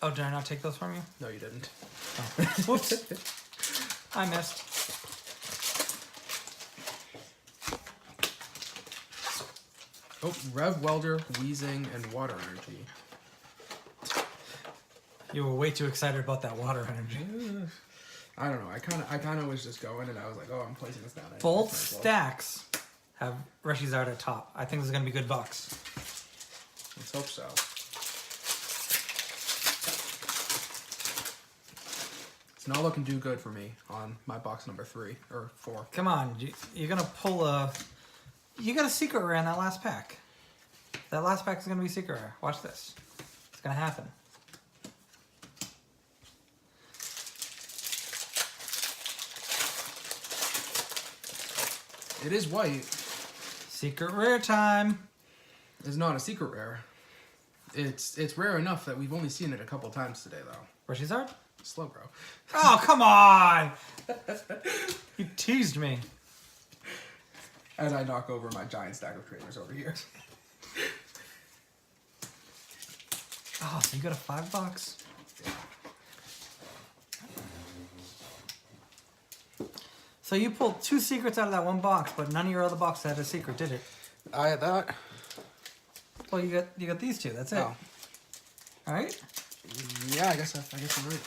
Oh, did I not take those from you? No, you didn't. Oh. Whoops. I missed. Oh, Rev Welder, Wheezing, and Water Energy. You were way too excited about that water energy. I don't know. I kind of was just going, and I was like, "Oh, I'm placing this down." Both stacks have Reshizard at top. I think this is gonna be good box. Let's hope so. It's not looking too good for me on my box number 3 or 4. Come on, you're gonna pull a. You got a secret rare in that last pack. That last pack is gonna be secret rare. Watch this. It's gonna happen. It is white. Secret rare time. It's not a secret rare. It's rare enough that we've only seen it a couple times today, though. Reshizard? Slowbro. Oh, come on! You teased me. As I knock over my giant stack of trainers over here. Oh, so you got a $5? So you pulled 2 secrets out of that one box, but none of your other boxes had a secret, did it? I had that. Well, you got these 2. That's it. Oh. All right. Yeah, I guess I'm right.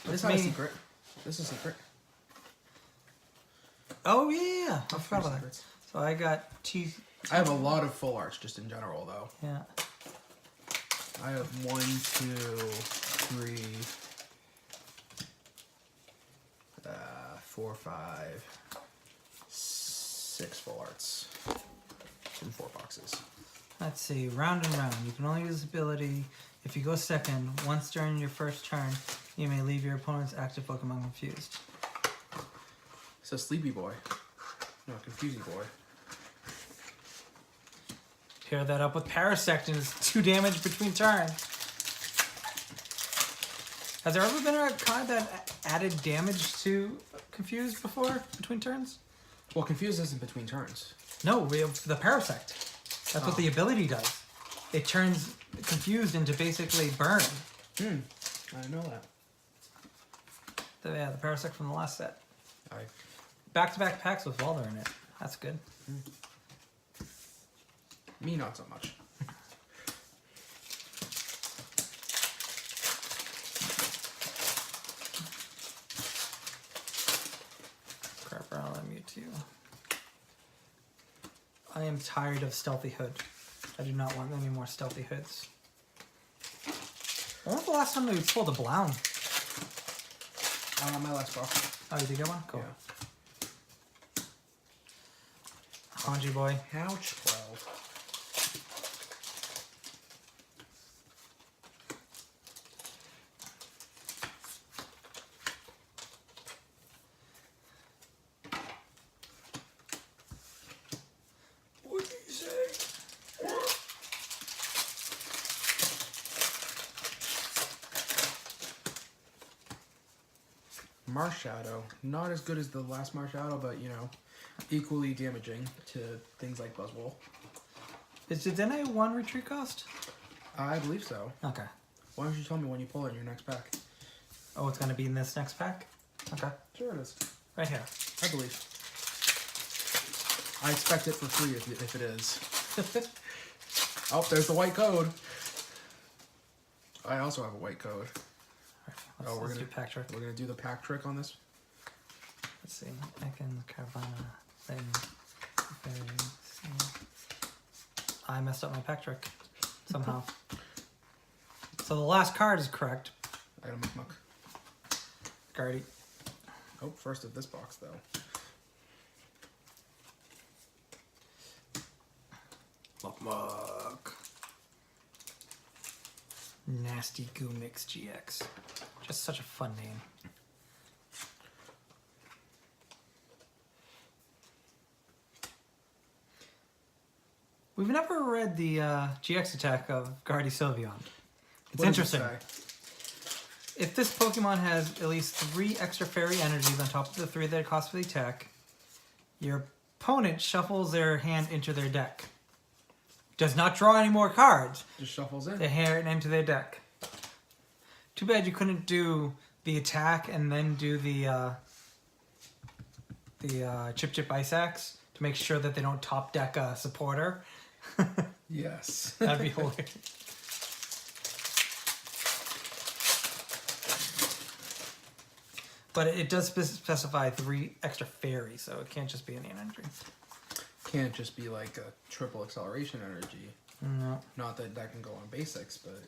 This is not a secret. This is a secret. Oh yeah, I forgot about that. So I got I have a lot of full arts just in general, though. Yeah. I have 1, 2, 3, 4, 5, 6 full arts in 4 boxes. Let's see. Round and round. You can only use this ability if you go second. Once during your first turn, you may leave your opponent's active Pokemon confused. So Sleepy Boy. No, Confusey Boy. Pair that up with Parasect and it's 2 damage between turns. Has there ever been a card that added damage to Confused before between turns? Well, Confused isn't between turns. No, we have the Parasect. That's what the ability does. It turns Confused into basically burn. I didn't know that. Yeah, the Parasect from the last set. I Back-to-back packs with Walder in it. That's good. Me, not so much. Crap, I'll unmute you. I am tired of Stealthy Hood. I do not want any more Stealthy Hoods. When was the last time we pulled a Blound? My last box. Oh, you did get one? Cool. Yeah. Hanji boy. Ouch, 12. What did you say? Marshadow. Not as good as the last Marshadow, but, you know, equally damaging to things like Buzzwole. Is Dedenne 1 retreat cost? I believe so. Okay. Why don't you tell me when you pull it in your next pack? Oh, it's going to be in this next pack? Okay. Sure it is. Right here. I believe. I expect it for free if it is. Oh, there's the white code. I also have a white code. Let's do pack trick. We're gonna do the pack trick on this. Let's see. I can Carvana thing. I messed up my pack trick somehow. So the last card is correct. Item Muck. Guardy. Oh, first of this box though. Muck. Nasty Goo Mix GX. Just such a fun name. We've never read the GX attack of Guardy Sylveon. It's interesting. If this Pokemon has at least 3 extra fairy energies on top of the 3 that it costs for the attack, your opponent shuffles their hand into their deck. Does not draw any more cards. Just shuffles in. Their hand into their deck. Too bad you couldn't do the attack and then do the Chip Chip Ice Axe to make sure that they don't top deck a supporter. Yes. That'd be hilarious. But it does specify 3 extra fairies, so it can't just be any energy. Can't just be like a triple acceleration energy. No. Not that that can go on basics, but...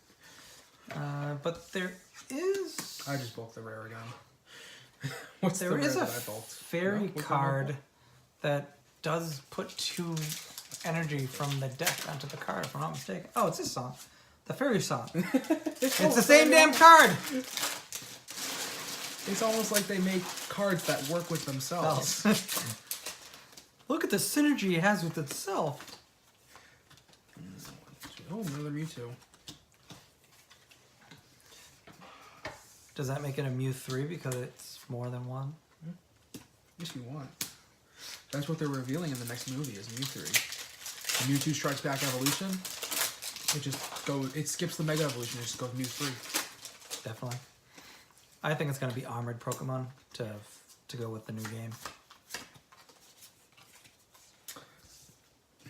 But there is... I just bulked the rare again. What's There the is rare a that I bulked? fairy No? What's card that does put 2 energy from the deck onto the card, if I'm not mistaken. Oh, it's this song. The fairy song. It's the same damn card! It's almost like they make cards that work with themselves. Look at the synergy it has with itself. Oh, another Mewtwo. Does that make it a Mew 3 because it's more than one? If you want. That's what they're revealing in the next movie is Mew 3. Mewtwo Strikes Back Evolution. It skips the Mega Evolution and just goes Mew 3. Definitely. I think it's going to be armored Pokemon to go with the new game.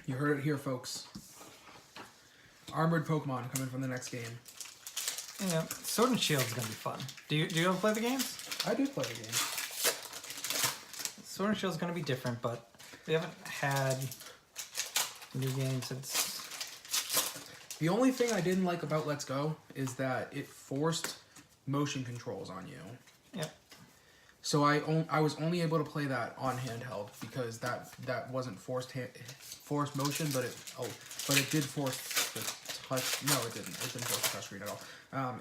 You heard it here, folks. Armored Pokemon coming from the next game. Yeah, Sword and Shield is going to be fun. Do you ever play the games? I do play the game. Sword and Shield is going to be different, but we haven't had new games since... The only thing I didn't like about Let's Go is that it forced motion controls on you. Yeah. So I was only able to play that on handheld because that wasn't forced motion, but it did force the touch. No, it didn't. It didn't force the touch screen at all.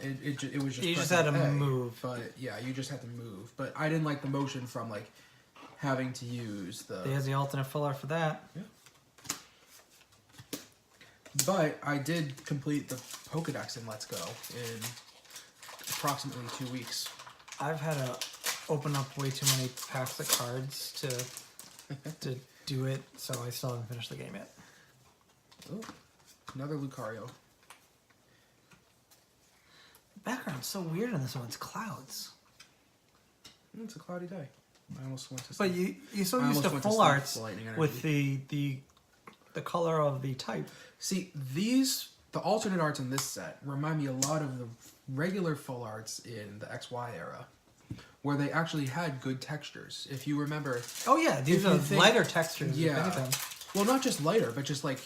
It was just You just had to A, move. But yeah, you just had to move. But I didn't like the motion from like having to use the. There's the alternate full art for that. Yeah. But I did complete the Pokedex in Let's Go in approximately 2 weeks. I've had to open up way too many packs of cards to do it, so I still haven't finished the game yet. Oh, another Lucario. The background's so weird in this one. It's clouds. It's a cloudy day. I almost went to But sleep. you're so I used to almost went to full sleep arts for lightning energy. with the color of the type. See, the alternate arts in this set remind me a lot of the regular full arts in the XY era, where they actually had good textures. If you remember... Oh yeah, these are lighter textures, Yeah. if anything. Well, not just lighter, but just like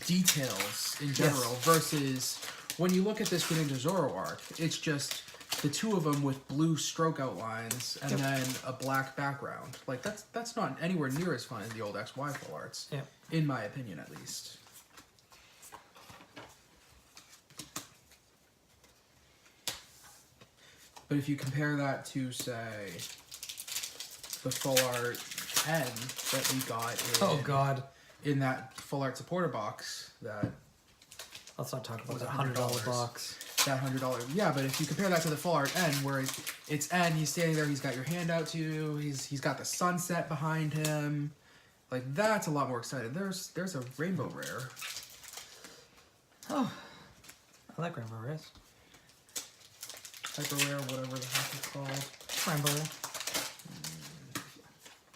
details in general, versus when you look at this Greninja Zoro arc, it's just the two of them with blue stroke outlines and then a black background. Like, that's not anywhere near as fun as the old XY full arts, in my opinion at least. But if you compare that to, say, the full art 10 that we got in that full art supporter box, that... Let's not talk about that $100 box. That $100. Yeah, but if you compare that to the full art N, where it's N, he's standing there, he's got your hand out to you, he's got the sunset behind him. Like, that's a lot more exciting. There's a rainbow rare. Oh, I like rainbow rares. Hyper rare, whatever the heck it's called. Rainbow rare.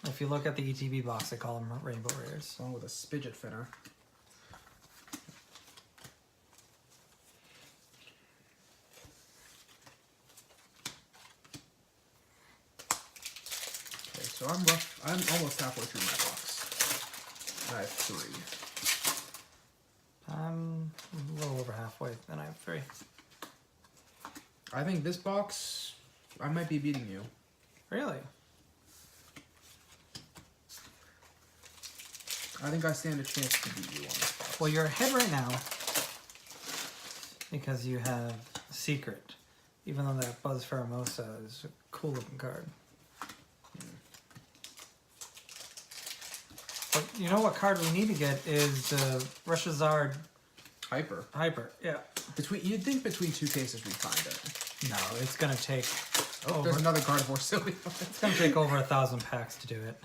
If you look at the ETB box, they call them rainbow rares. Along with a Spidget Finner. Okay, so I'm almost halfway through my box. I have 3. I'm a little over halfway, and I have 3. I think this box, I might be beating you. Really? I think I stand a chance to beat you on this box. Well, you're ahead right now because you have Secret, even though that Buzz Pheromosa is a cool looking card. But you know what card we need to get is Reshazard Hyper. Hyper. Yeah. You'd think between 2 cases we'd find it. No, it's gonna take. Oh, there's another Gardevoir Sylvia. It's gonna take over 1,000 packs to do it.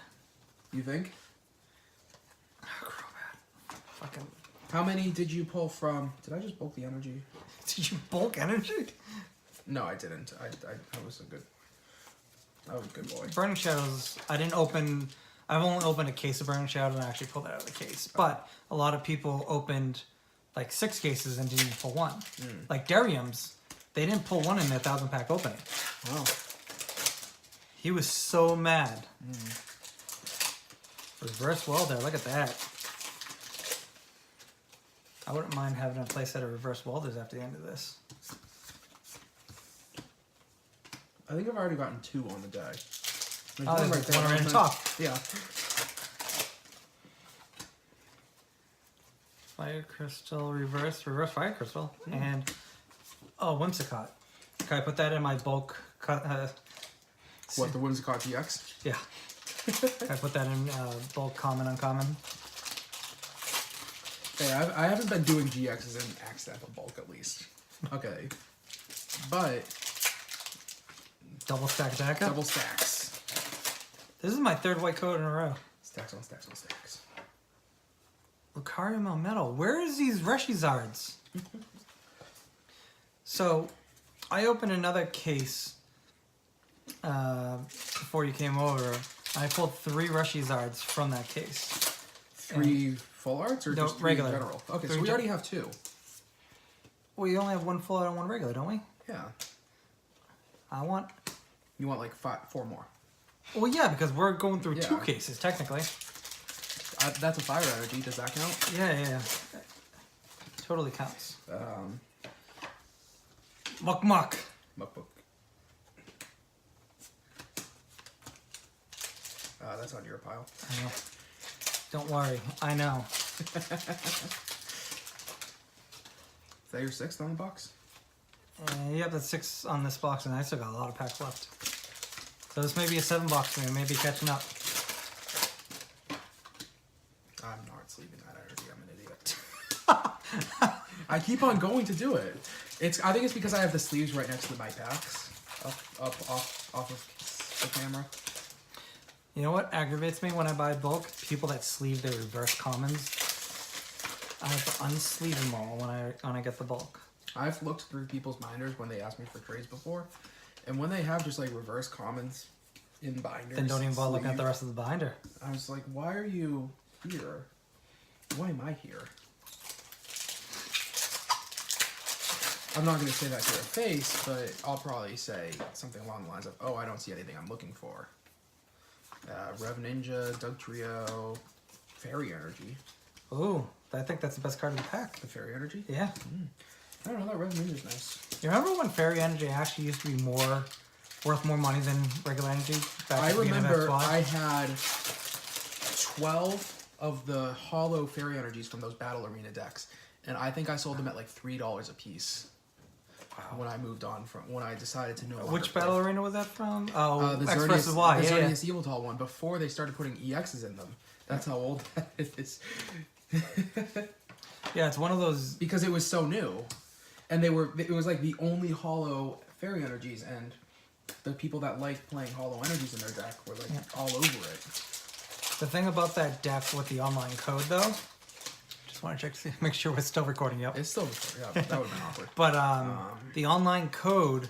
You think? Oh, Crobat. Fucking. How many did you pull from? Did I just bulk the energy? Did you bulk energy? No, I didn't. I was a good. I was a good boy. Burning Shadows, I didn't open. I've only opened a case of Burning Shadows and I actually pulled it out of the case. But a lot of people opened like 6 cases and didn't pull one. Like Darium's, they didn't pull one in their 1,000-pack opening. Wow. He was so mad. Reverse Welder, look at that. I wouldn't mind having a playset of Reverse Welders after the end of this. I think I've already gotten 2 on the day. There's Oh, there's one right on top. Yeah. Fire Crystal, reverse Fire Crystal, and Whimsicott. Can I put that in my bulk cut? What, the Whimsicott GX? Yeah. Can I put that in bulk common, uncommon? Hey, I haven't been doing GXs in accidental bulk at least. Okay. But Double stack attack up? double stacks. This is my 3rd white coat in a row. Stacks on stacks on stacks. Lucario Melmetal. Where is these Reshizards? So, I opened another case before you came over. I pulled 3 Reshizards from that case. 3 full arts or No, just 3 regular. in general? Okay, so 3 we already have 2. We only have 1 full art and 1 regular, don't we? Yeah. You want like 4 more. Well, yeah, because we're going through 2 Yeah. cases, technically. That's a fire energy. Does that count? Yeah. Totally counts. Muck. Muckbook. That's on your pile. I know. Don't worry, I know. Is that your 6th on the box? Yep, that's 6 on this box, and I still got a lot of packs left. So this may be a 7 box for me, maybe catching up. I'm not sleeving that energy. I'm an idiot. I keep on going to do it. I think it's because I have the sleeves right next to my packs, off of the camera. You know what aggravates me when I buy bulk? People that sleeve their reverse commons. I have to unsleeve them all when I get the bulk. I've looked through people's binders when they ask me for trades before, and when they have just like reverse commons in binders, Then don't even bother looking at the rest of the binder. I was like, why are you here? Why am I here? I'm not going to say that to their face, but I'll probably say something along the lines of, oh, I don't see anything I'm looking for. Rev Ninja, Doug Trio, Fairy Energy. Ooh, I think that's the best card in the pack. The Fairy Energy? Yeah. I don't know, that Rev Ninja's nice. You remember when Fairy Energy actually used to be worth more money than regular energy? I remember I had 12 of the hollow Fairy Energies from those Battle Arena decks, and I think I sold them at like $3 a piece. Wow. When I moved on when I decided to no longer Which play. Battle Arena was that from? Oh, The X Xerneas, versus Y. the Yeah, Xerneas Eviltall one, before they started putting EXs in them. That's how old that is. Yeah, it's one of those. Because it was so new. And it was like the only hollow Fairy Energies, and the people that liked playing hollow energies in their deck were like all over it. The thing about that deck with the online code, though, just want to check, make sure we're still recording. Yep. It's still, yeah, that would have been awkward. But the online code,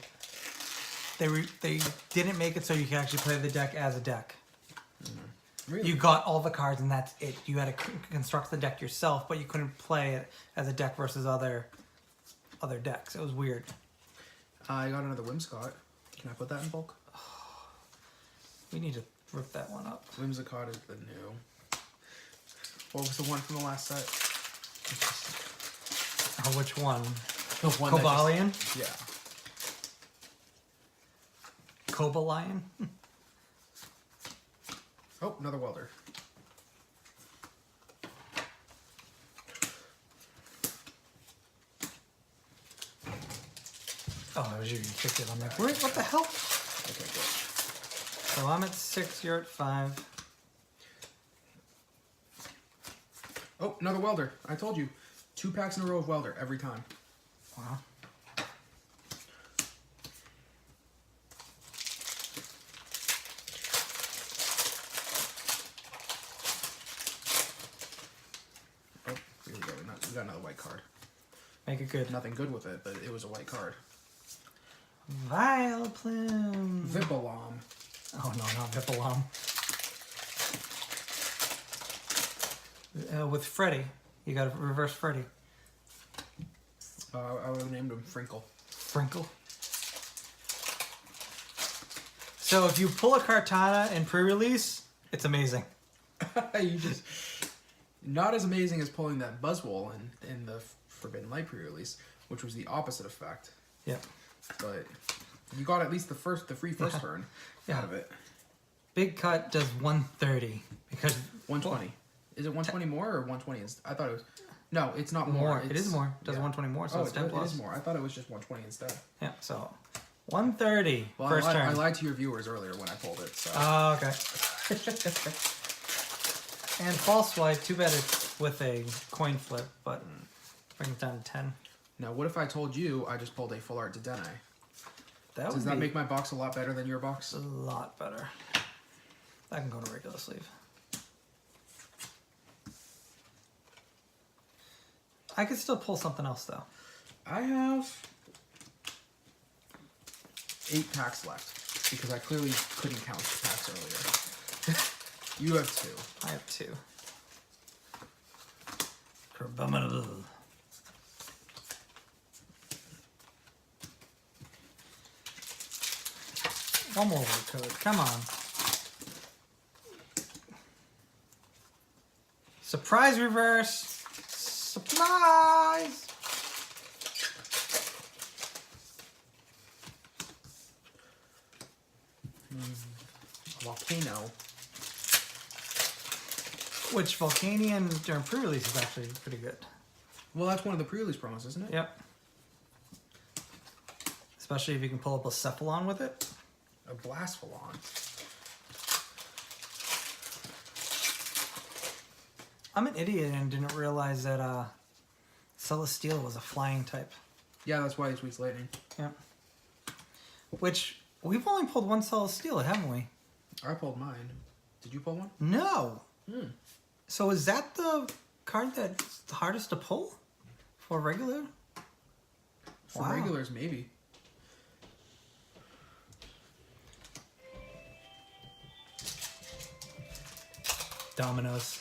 they didn't make it so you could actually play the deck as a deck. Really? You got all the cards and that's it. You had to construct the deck yourself, but you couldn't play it as a deck versus other decks. It was weird. I got another Whimsicott. Can I put that in bulk? We need to rip that one up. Whimsicott is the new. What was the one from the last set? Oh, which one? The one that Cobalion? just- yeah. Cobalion? Oh, another welder. Oh, it was you. You kicked it. I'm like, what the hell? Okay, good. So I'm at 6, you're at 5. Oh, another welder. I told you. 2 packs in a row of welder every time. Wow. Oh, here we go. We got another white card. Make it good. Nothing good with it, but it was a white card. Vileplume. Vipalom. Oh no, not Vipalom. With Freddy. You got to reverse Freddy. I would have named him Frinkle. Frinkle. So if you pull a Kartana in pre-release, it's amazing. You just... Not as amazing as pulling that Buzzwole in the Forbidden Light pre-release, which was the opposite effect. Yep. But you got at least the free first turn out of it. Big Cut does 130 because 120. Is it 120 more or 120? I thought it was... No, it's not more. It is more. It does 120 more, so it's 10 plus. It is more. I thought it was just 120 instead. Yeah, so 130 well, first turn. I lied to your viewers earlier when I pulled it. So. Oh, okay. And false swipe, too bad it's with a coin flip, but brings it down to 10. Now, what if I told you I just pulled a full art Dedenne? Does that make my box a lot better than your box? A lot better. That can go to regular sleeve. I could still pull something else, though. I have 8 packs left, because I clearly couldn't count the packs earlier. You have 2. I have 2. Carbuncle. One more word code. Come on. Surprise reverse. Surprise. Volcano. Which Volcanion during pre-release is actually pretty good. Well, that's one of the pre-release promos, isn't it? Yep. Especially if you can pull up a Cephalon with it. A Blastoise. I'm an idiot and didn't realize that Celesteela was a flying type. Yeah, that's why it's Week's Lightning. Yeah. Which, we've only pulled one Celesteela, haven't we? I pulled mine. Did you pull one? No. So is that the card that's the hardest to pull? For regular? For regulars, maybe. Dominoes.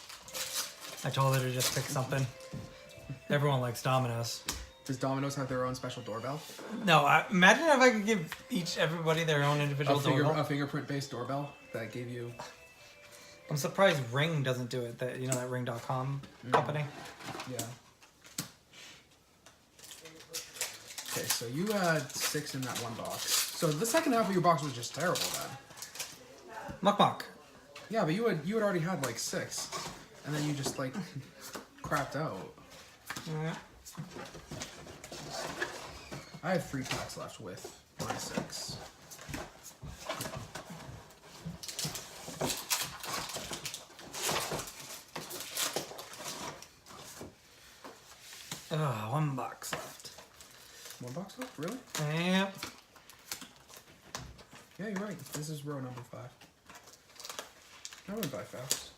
I told her to just pick something. Everyone likes Dominoes. Does Domino's have their own special doorbell? No, imagine if I could give everybody their own individual doorbell. A fingerprint-based doorbell that gave you... I'm surprised Ring doesn't do it. That, you know, that Ring.com company. Yeah. Okay, so you had 6 in that one box. So the second half of your box was just terrible then. Muck Muck. Yeah, but you had already had like 6, and then you just like crapped out. Yeah. I have 3 packs left with my 6. One box left. 1 box left? Really? Yep. Yeah, you're right. This is row number 5. I went by fast.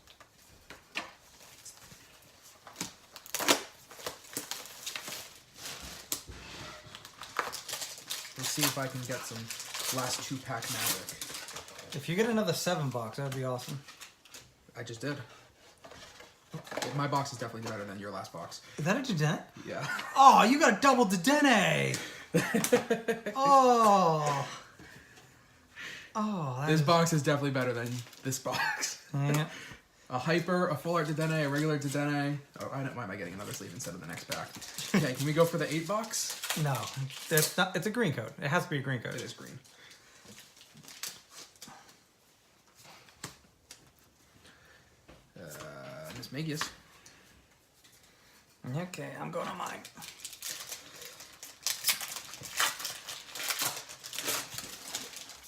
Let's see if I can get some last 2-pack magic. If you get another 7 box, that'd be awesome. I just did. My box is definitely better than your last box. Is that a Dedenne? Yeah. Oh, you got a double Dedenne! Oh. Oh, This box is definitely better than this box. Yeah. A Hyper, a Full Art Dedenne, a regular Dedenne. Oh, why am I getting another sleeve instead of the next pack? Okay, can we go for the 8 box? No, it's not. It's a green code. It has to be a green code. It is green. Miss Magius. Okay, I'm going on mine.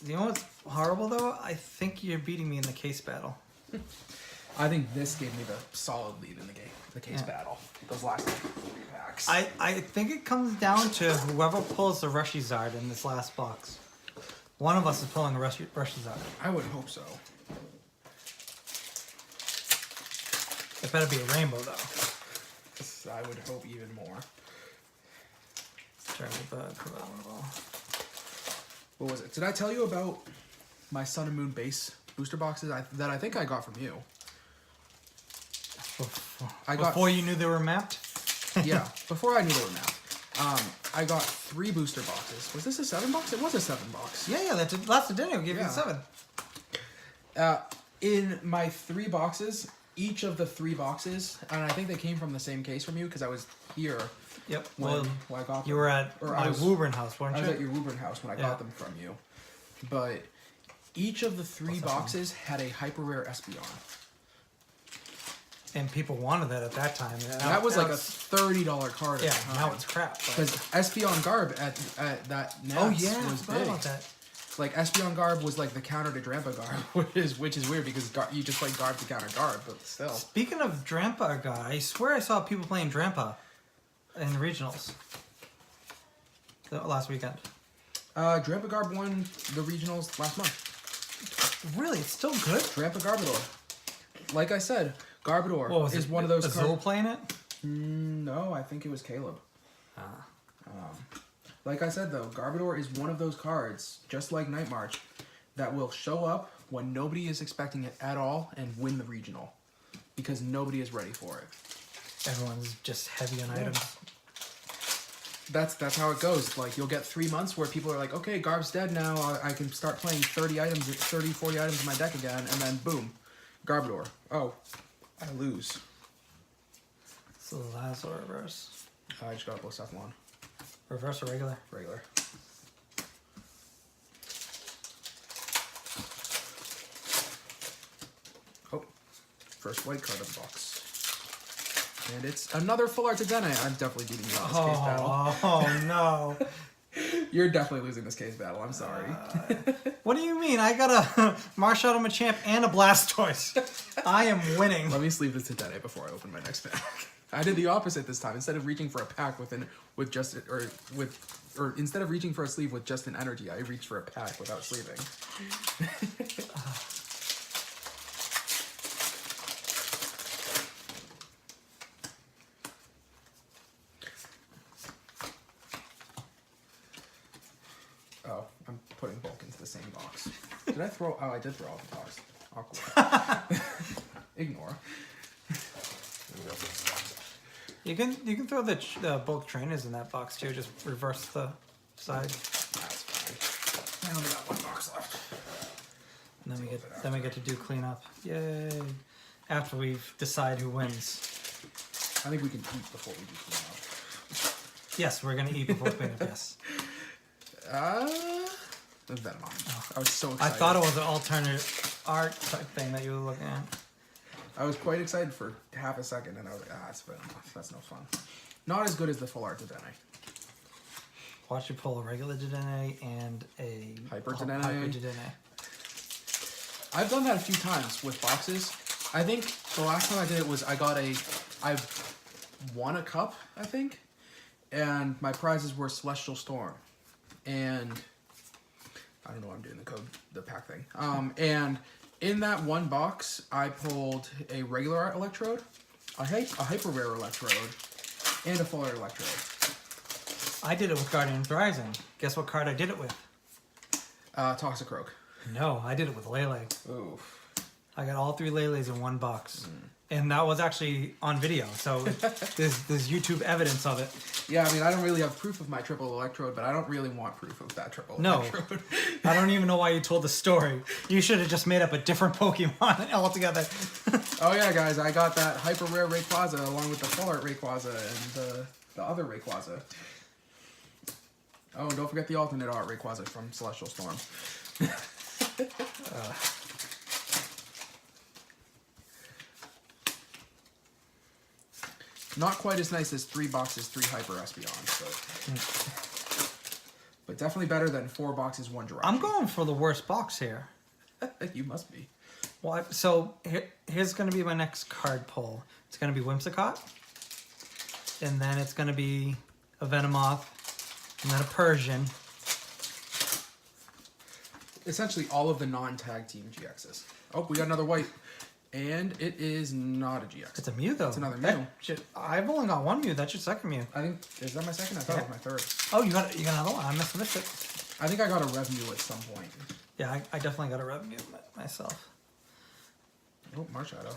You know what's horrible though? I think you're beating me in the case battle. I think this gave me the solid lead in the game, the case battle. Those last 3 packs. I think it comes down to whoever pulls the Rushy Zard in this last box. One of us is pulling a Rushy Zard. I would hope so. It better be a rainbow though. I would hope even more. Turn the bug. What was it? Did I tell you about my Sun and Moon base booster boxes that I think I got from you? Before you knew they were mapped? Yeah, before I knew they were mapped. I got 3 booster boxes. Was this a 7 box? It was a 7 box. Yeah, that's last dinner. Give you the 7. In my 3 boxes, each of the 3 boxes, and I think they came from the same case from you because I was here. Yep. When I got them. You were at my Woburn house, weren't you? I was at your Woburn house when I got them from you. But each of the 3 boxes had a hyper rare Espeon. And people wanted that at that time. That was like a $30 card. Yeah, now it's crap. Because Espeon Garb at that NAS was big. About that. Like Espeon Garb was like the counter to Drampa Garb, which is weird because you just like Garb to counter Garb, but still. Speaking of Drampa guy, I swear I saw people playing Drampa in the regionals last weekend. Drampa Garb won the regionals last month. Really? It's still good? Drampa Garbodor. Like I said, Garbodor is one of those cards. Azul playing it? No, I think it was Caleb. Like I said, though, Garbodor is one of those cards, just like Night March, that will show up when nobody is expecting it at all and win the regional. Because nobody is ready for it. Everyone's just heavy on items. That's how it goes. Like, you'll get 3 months where people are like, okay, Garb's dead now, I can start playing 40 items in my deck again, and then boom, Garbodor. Oh, I lose. So the last or reverse? I just got a Blastoise. Reverse or regular? Regular. Oh, first white card of the box. And it's another full art to Dene. I'm definitely beating you in this case battle. Oh, no. You're definitely losing this case battle. I'm sorry. What do you mean? I got a Marshadow Machamp and a Blastoise. I am winning. Let me sleeve this to Dene before I open my next pack. I did the opposite this time. Instead of reaching for a pack instead of reaching for a sleeve with just an energy, I reached for a pack without sleeving. Oh, I'm putting bulk into the same box. Did I throw? Oh, I did throw out the box. Awkward. Ignore. You can throw the bulk trainers in that box too. Just reverse the side. That's fine. I only got 1 box left. And then we get to do cleanup. Yay! After we decide who wins. I think we can eat before we do cleanup. Yes, we're gonna eat before cleanup. Yes. The Venomoth. I was so excited. I thought it was an alternate art type thing that you were looking at. I was quite excited for half a second, and I was like, it's Venomoth. That's no fun. Not as good as the full art Dedenne. Watch you pull a regular Dedenne and a Hyper Dedenne. Dedenne. I've done that a few times with boxes. I think the last time I did it was I won a cup, I think, and my prizes were Celestial Storm, and I don't know why I'm doing the pack thing. And in that one box, I pulled a regular art Electrode, a hyper rare Electrode, and a full art Electrode. I did it with Guardian's Rising. Guess what card I did it with? Toxicroak. No, I did it with Lele. Oof. I got all 3 Leles in one box. And that was actually on video, so there's YouTube evidence of it. Yeah, I mean, I don't really have proof of my triple Electrode, but I don't really want proof of that triple Electrode. I don't even know why you told the story. You should have just made up a different Pokemon altogether. Oh yeah, guys, I got that hyper rare Rayquaza along with the full art Rayquaza and the other Rayquaza. Oh, and don't forget the alternate art Rayquaza from Celestial Storm. Not quite as nice as 3 boxes, 3 Hyper Espeons, but definitely better than 4 boxes, 1 Jirachi. I'm going for the worst box here. You must be. Well, so here's going to be my next card pull. It's going to be Whimsicott, and then it's going to be a Venomoth, and then a Persian. Essentially all of the non-tag team GXs. Oh, we got another white. And it is not a GX. It's a Mew, though. It's another Mew. I've only got 1 Mew. That's your second Mew. I think, is that my second? I thought it was my third. Oh, you got another one. I missed it. I think I got a revenue at some point. Yeah, I definitely got a revenue myself. Oh, Marshadow.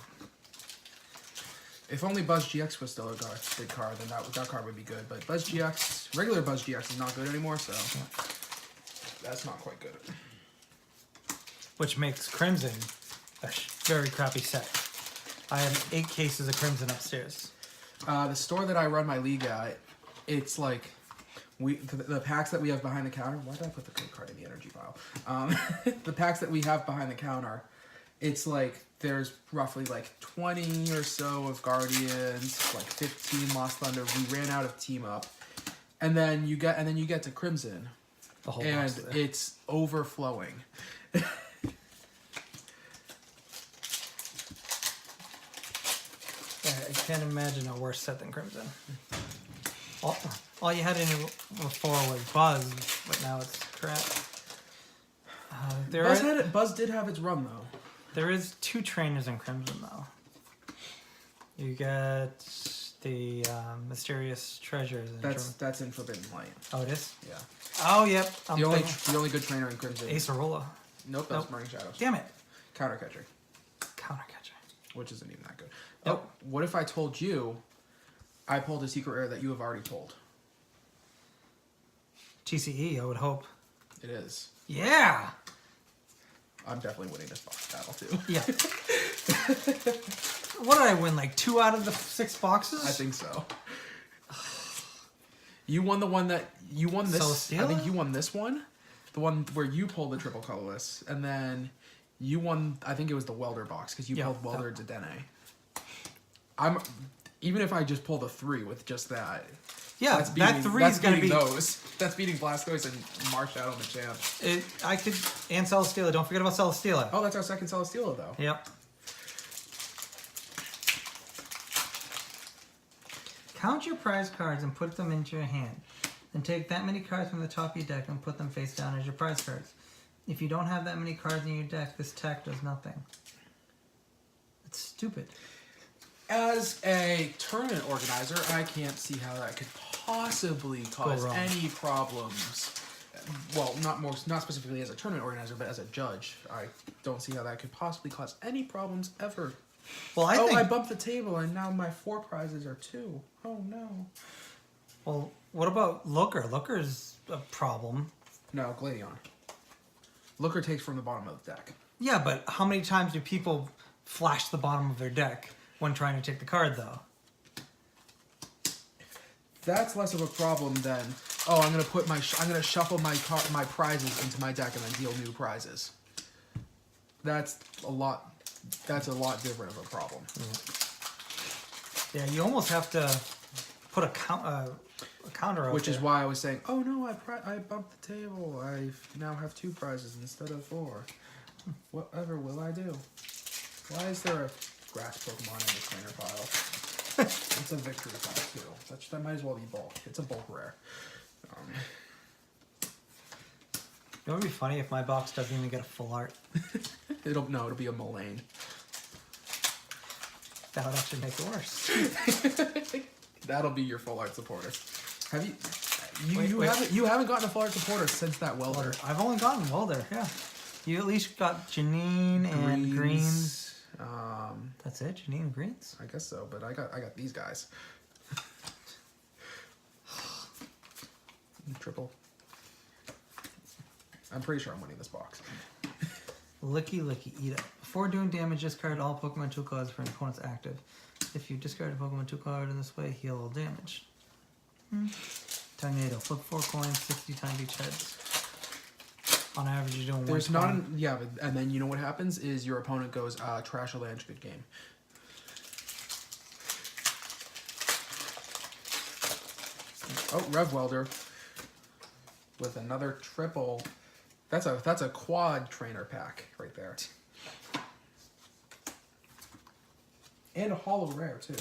If only Buzz GX was still a good card, then that card would be good. But Buzz GX, regular Buzz GX is not good anymore, so that's not quite good. Which makes Crimson a very crappy set. I have 8 cases of Crimson upstairs. The store that I run my league at, it's like the packs that we have behind the counter. Why did I put the code card in the energy pile? The packs that we have behind the counter, it's like there's roughly like 20 or so of Guardians, like 15 Lost Thunder. We ran out of Team Up, and then you get to Crimson, The whole and box there. it's overflowing. Yeah, I can't imagine a worse set than Crimson. All you had in it before was Buzz, but now it's crap. Buzz did have its run though. There is 2 trainers in Crimson though. You get the mysterious treasures. That's in Forbidden Light. Oh, it is? Yeah. Oh, yep. The only good trainer in Crimson. Acerola. Nope, that's Burning Shadows. Damn it. Countercatcher. Countercatcher. Which isn't even that good. Nope. Oh, what if I told you I pulled a secret rare that you have already pulled? TCE, I would hope. It is. Yeah! I'm definitely winning this box battle too. Yeah. What did I win? Like 2 out of the 6 boxes? I think so. You won the one that you won this. Celesteela? I think you won this one, the one where you pulled the triple colorless, and then you won. I think it was the Welder box because you pulled Welder to Dene. Even if I just pulled a 3 with just that. Yeah, that 3 is going to be... those. That's beating Blastoise and Marshadow Machamp. I could... And Celesteela. Don't forget about Celesteela. Oh, that's our second Celesteela, though. Yep. Count your prize cards and put them into your hand. Then take that many cards from the top of your deck and put them face down as your prize cards. If you don't have that many cards in your deck, this tech does nothing. It's stupid. As a tournament organizer, I can't see how that could possibly cause any problems. Well, not specifically as a tournament organizer, but as a judge, I don't see how that could possibly cause any problems ever. Well, I think... I bumped the table and now my 4 prizes are 2. Oh no. Well, what about Looker? Looker's a problem. No, Gladion. Looker takes from the bottom of the deck. Yeah, but how many times do people flash the bottom of their deck when trying to take the card, though? That's less of a problem than, oh, I'm gonna shuffle my prizes into my deck and then deal new prizes. That's a lot different of a problem. Yeah, you almost have to put a counter out Which there. is why I was saying, oh no, I bumped the table. I now have 2 prizes instead of 4. Whatever will I do? Why is there a grass Pokemon in the trainer pile? It's a victory pile too. That might as well be bulk. It's a bulk rare. It would be funny if my box doesn't even get a full art. It'll be a Mullane. That would actually make it worse. That'll be your full art supporter. Have you? You haven't gotten a full art supporter since that Welder. I've only gotten Welder. Yeah. You at least got Janine and Greens. That's it, Janine and Greens. I guess so, but I got these guys. Triple. I'm pretty sure I'm winning this box. Licky, eat up. Before doing damage, discard all Pokemon 2 cards for an opponent's active. If you discard a Pokemon 2 card in this way, heal all damage. Tornado. Flip 4 coins 60 times each head. On average, you're doing There's 120. and then you know what happens is your opponent goes, trash a land, good game. Oh, Rev Welder with another triple. That's a quad trainer pack right there. And a holo rare too,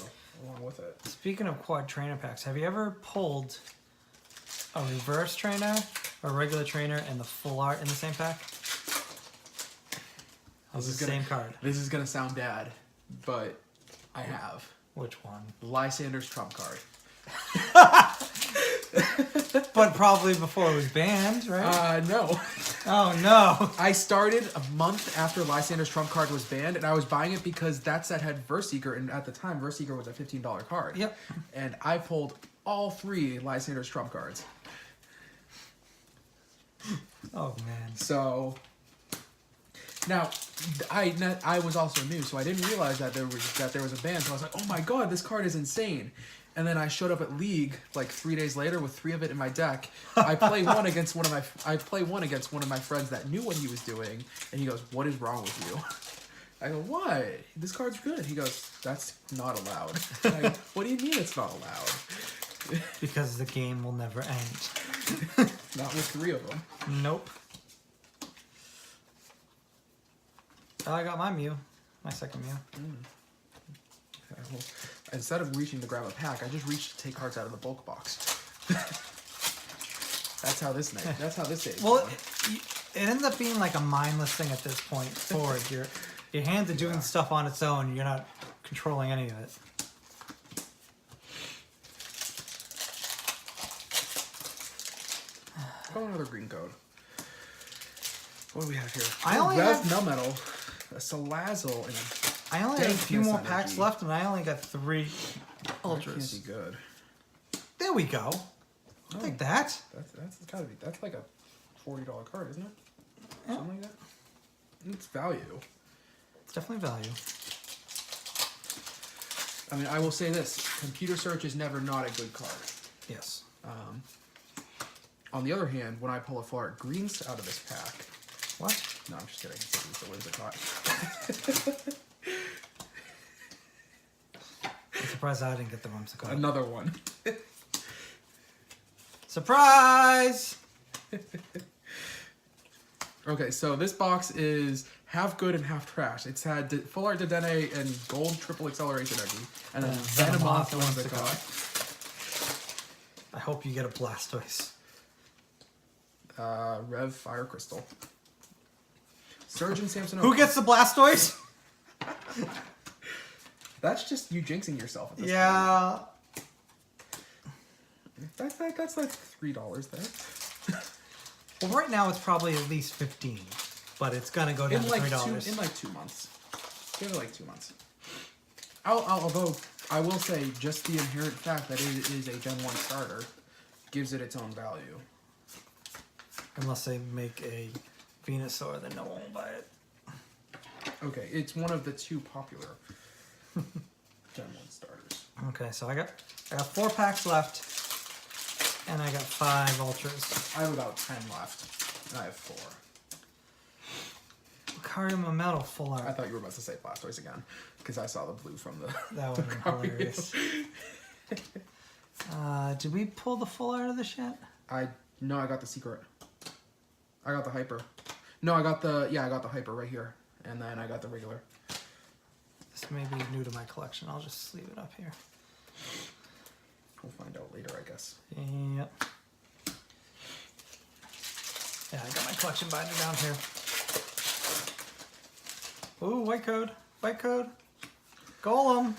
along with it. Speaking of quad trainer packs, have you ever pulled a reverse trainer, a regular trainer, and the full art in the same pack? This is the same card. This is gonna sound bad, but I have. Which one? Lysander's trump card. But probably before it was banned, right? No. Oh no. I started a month after Lysander's trump card was banned, and I was buying it because that set had Verseeker, and at the time, Verseeker was a $15 card. Yep. And I pulled all 3 Lysander's trump cards. Oh man. So now I was also new, so I didn't realize that there was a ban. So I was like, oh my god, this card is insane. And then I showed up at League like 3 days later with 3 of it in my deck. I play one against one of my friends that knew what he was doing, and he goes, "What is wrong with you?" I go, "What? This card's good." He goes, "That's not allowed." I go, "What do you mean it's not allowed?" Because the game will never end. Not with 3 of them. Nope. Oh, I got my Mew. My second Mew. Okay, well, instead of reaching to grab a pack, I just reached to take cards out of the bulk box. That's how this day. Well, it ends up being like a mindless thing at this point forward. Your hands are doing stuff on its own. You're not controlling any of it. Oh, another green code. What do we have here? I only Rev have Melmetal, a Salazzle, and a I only have a few Dankness more energy. packs left, and I only got 3 That ultras. can't be good. There we go. I'll take that. That's gotta be. That's like a $40 card, isn't it? Yeah. Something like that. It's value. It's definitely value. I mean, I will say this: computer search is never not a good card. Yes. On the other hand, when I pull a full art greens out of this pack, What? no, I'm just kidding. It's a Whimsicott. I'm surprised I didn't get the Whimsicott. Another one. Surprise! Okay, so this box is half good and half trash. It's had full art Dedenne and gold triple acceleration energy, and then Venomoth Whimsicott. I hope you get a Blastoise. Rev Fire Crystal. Surgeon Samson. Who gets the Blastoise? That's just you jinxing yourself at this Yeah. point. That's like $3 there. Well, right now it's probably at least 15, but it's gonna go down to $3. In like 2 months. Give it like 2 months. Although I will say, just the inherent fact that it is a Gen 1 starter gives it its own value. Unless they make a Venusaur, then no one will buy it. Okay, it's one of the 2 popular Gen 1 starters. Okay, so I got 4 packs left, and I got 5 ultras. I have about 10 left, and I have 4. Lucario Metal full I art. thought you were about to say Blastoise again, because I saw the blue from the... That would have been hilarious. Did we pull the full art of this yet? No, I got the secret. I got the hyper. No, I got the hyper right here. And then I got the regular. This may be new to my collection. I'll just leave it up here. We'll find out later, I guess. Yep. Yeah, I got my collection binder down here. Ooh, white code. White code. Golem.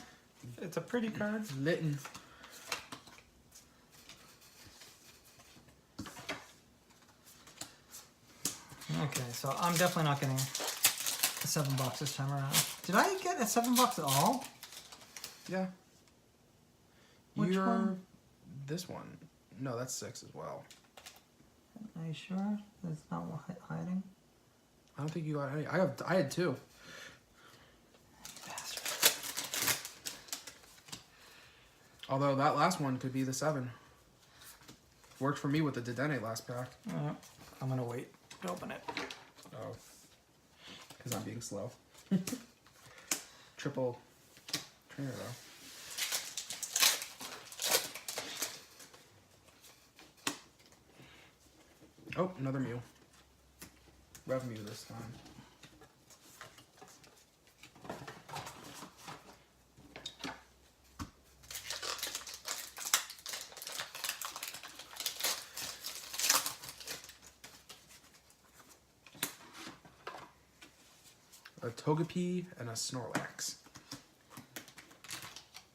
It's a pretty card. Litten. Okay, so I'm definitely not getting a 7 box this time around. Did I get a 7 box at all? Yeah. Which one? This one. No, that's 6 as well. Are you sure? That's not hiding? I don't think you got any. I had 2. Bastard. Although that last one could be the 7. Worked for me with the Dedenne last pack. I'm gonna wait to open it. Oh. Because I'm being slow. Triple trainer though. Oh, another Mew. Rev Mew this time. A Togepi and a Snorlax.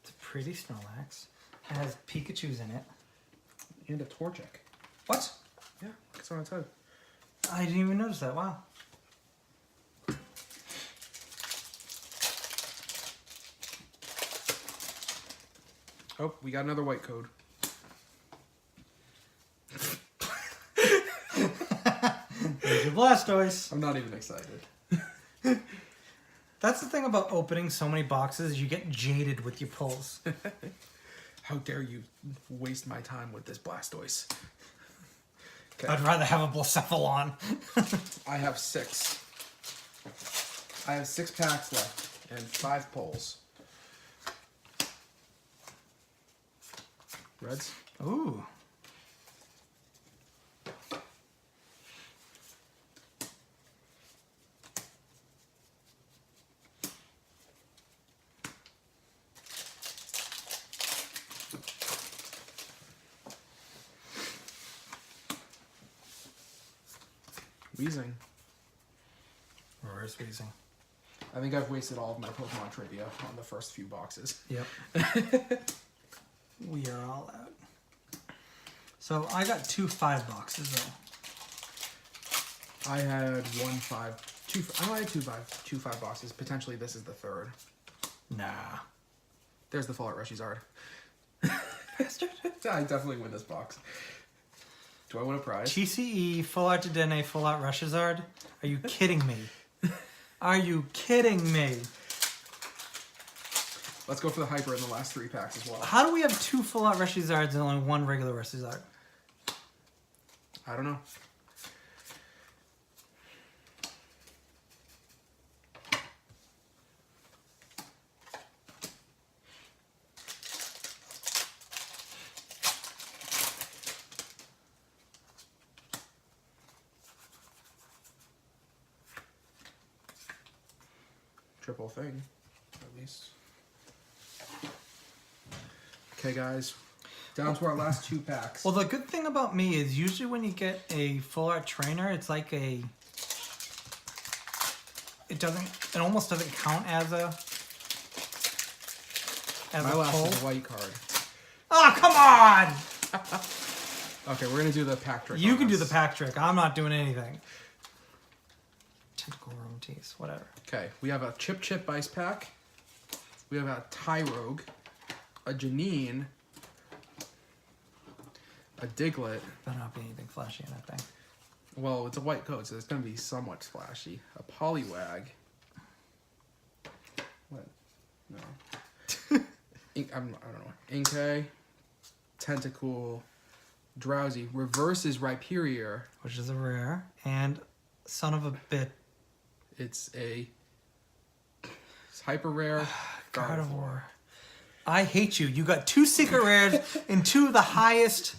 It's a pretty Snorlax. It has Pikachus in it. And a Torchic. What? Yeah, it's on its head. I didn't even notice that. Wow. Oh, we got another white code. There's your Blastoise. I'm not even excited. That's the thing about opening so many boxes. You get jaded with your pulls. How dare you waste my time with this Blastoise? Okay. I'd rather have a Blacephalon. I have 6. I have 6 packs left and 5 pulls. Reds? Ooh. Wheezing. Where's Wheezing? I think I've wasted all of my Pokemon trivia on the first few boxes. Yep. We are all out. So I got 2 5 boxes though. I had 2 5 boxes. Potentially this is the 3rd. Nah. There's the Full Art Reshizard. I definitely win this box. Do I win a prize? TCE, Full Art Dedenne, Full Art Reshizard? Are you kidding me? Are you kidding me? Let's go for the Hyper in the last 3 packs as well. How do we have 2 Full Art Reshizards and only 1 regular Reshizard? I don't know. Triple thing, at least. Okay, guys. Down to our last 2 packs. Well, the good thing about me is usually when you get a Full Art Trainer, it's like a... It almost doesn't count as a... My last pull. is a white card. Oh, come on! Okay, we're going to do the pack trick. You can do the pack trick. I'm not doing anything. Tentacle Romanties, whatever. Okay, we have a Chip Ice Pack. We have a Tyrogue, a Janine, a Diglett. Better not be anything flashy in that thing. Well, it's a white coat, so it's going to be somewhat splashy. A Poliwag. What? No. I don't know. Inkay, Tentacool, Drowsy. Reverse is Rhyperior. Which is a rare. And son of a bit. It's hyper rare. Gardevoir. I hate you. You got 2 secret rares and 2 of the highest.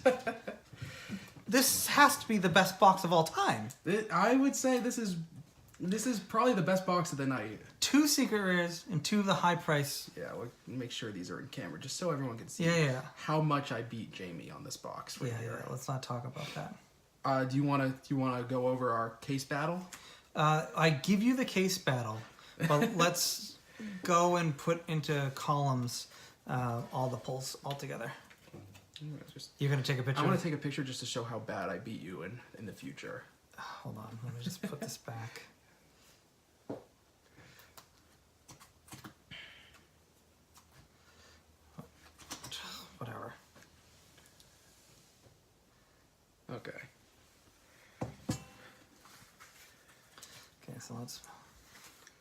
This has to be the best box of all time. I would say this is probably the best box of the night. 2 secret rares and 2 of the high price. Yeah, we'll make sure these are in camera just so everyone can see Yeah. how much I beat Jamie on this box right here. Let's not talk about that. Do you want to go over our case battle? I give you the case battle, but let's go and put into columns all the pulls all together. You're going to take a picture? I want to take a picture just to show how bad I beat you in the future. Hold on. Let me just put this back. Whatever. Okay. Okay, so let's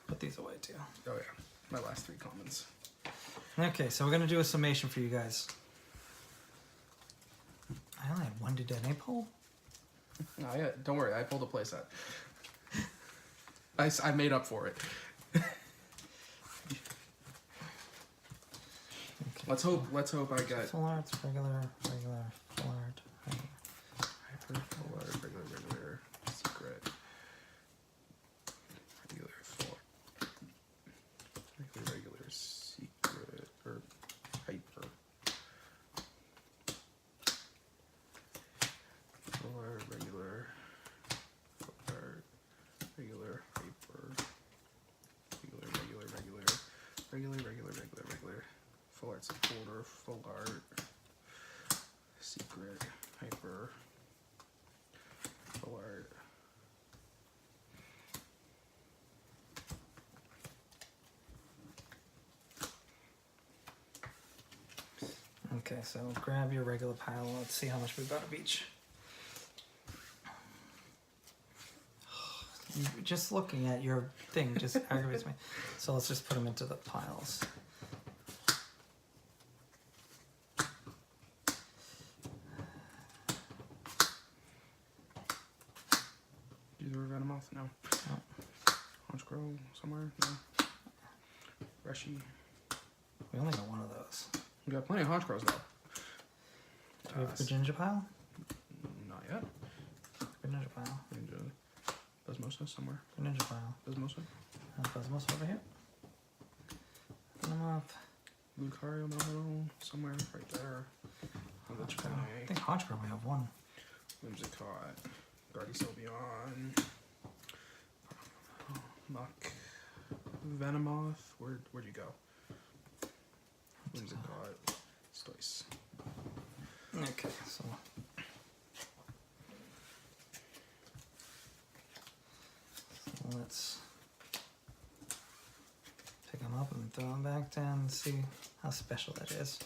put these away too. Oh yeah, my last 3 commons. Okay, so we're going to do a summation for you guys. I only had 1 Dedenne pull? No, yeah, don't worry. I pulled a playset. I made up for it. Okay. Let's hope I get Full art's regular, full art. hyper, full art, regular, secret, regular, full, regular, secret, or hyper. Full art, regular, hyper, regular, full art supporter, full art, secret, hyper, Okay, so grab your regular pile. Let's see how much we've got of each. Just looking at your thing just aggravates me. So let's just put them into the piles. These are Venomoth? No. Oh. Honchkrow somewhere? No. Reshi. We only got one of those. We got plenty of Honchkrows though. Do we have a Greninja pile? Not yet. Greninja pile. Buzzmosa somewhere. Greninja pile. Buzzmosa. Buzzmosa over here. Venomoth. Lucario Melmetal somewhere right there. Honchkrow. I think Honchkrow we have one. Whimsicott. Guardy Sylveon. Muck. Venomoth. Where'd you go? Whimsicott. Stoice. Okay, so let's pick them up and throw them back down and see how special that is.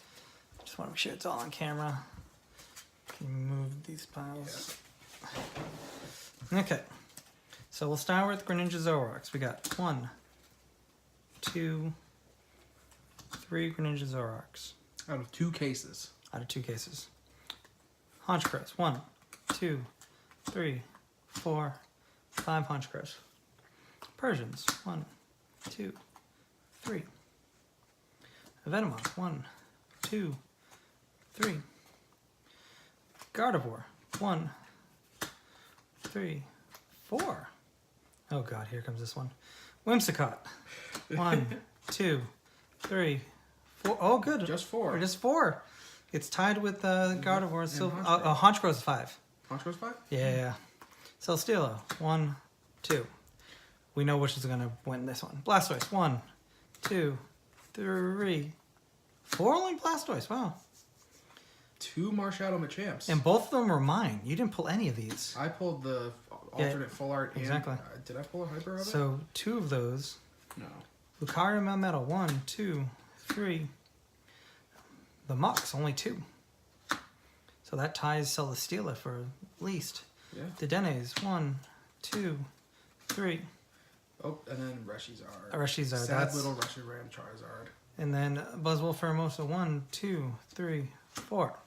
Just want to make sure it's all on camera. Can you move these piles? Okay, so we'll start with Greninja Zoroarks. We got 1, 2, 3 Greninja Zoroarks. Out of 2 cases. Out of 2 cases. Honchkrows. 1, 2, 3, 4, 5 Honchkrows. Persians. 1, 2, 3. Venomoth. 1, 2, 3. Gardevoir. 1, 3, 4. Oh god, here comes this one. Whimsicott. 1, 2, 3, 4. Oh good. Just 4. Or just 4. It's tied with Gardevoir. So Honchkrow. Honchkrow's 5. Honchkrow's 5? Yeah. Celesteela. 1, 2. We know which is gonna win this one. Blastoise. 1, 2, 3, 4 only Blastoise. Wow. 2 Marshadow Machamps. And both of them were mine. You didn't pull any of these. I pulled the alternate full art. Exactly. And, did I pull a hyper of it? So 2 of those. No. Lucario Melmetal. 1, 2, 3. The Muck's only 2. So that ties Celesteela for least. Yeah. Dedennes. 1, 2, 3. Oh, and then Reshizard. Reshizard. Sad That's... little Reshiram Charizard. And then Buzzwole Pheromosa. 1, 2, 3, 4.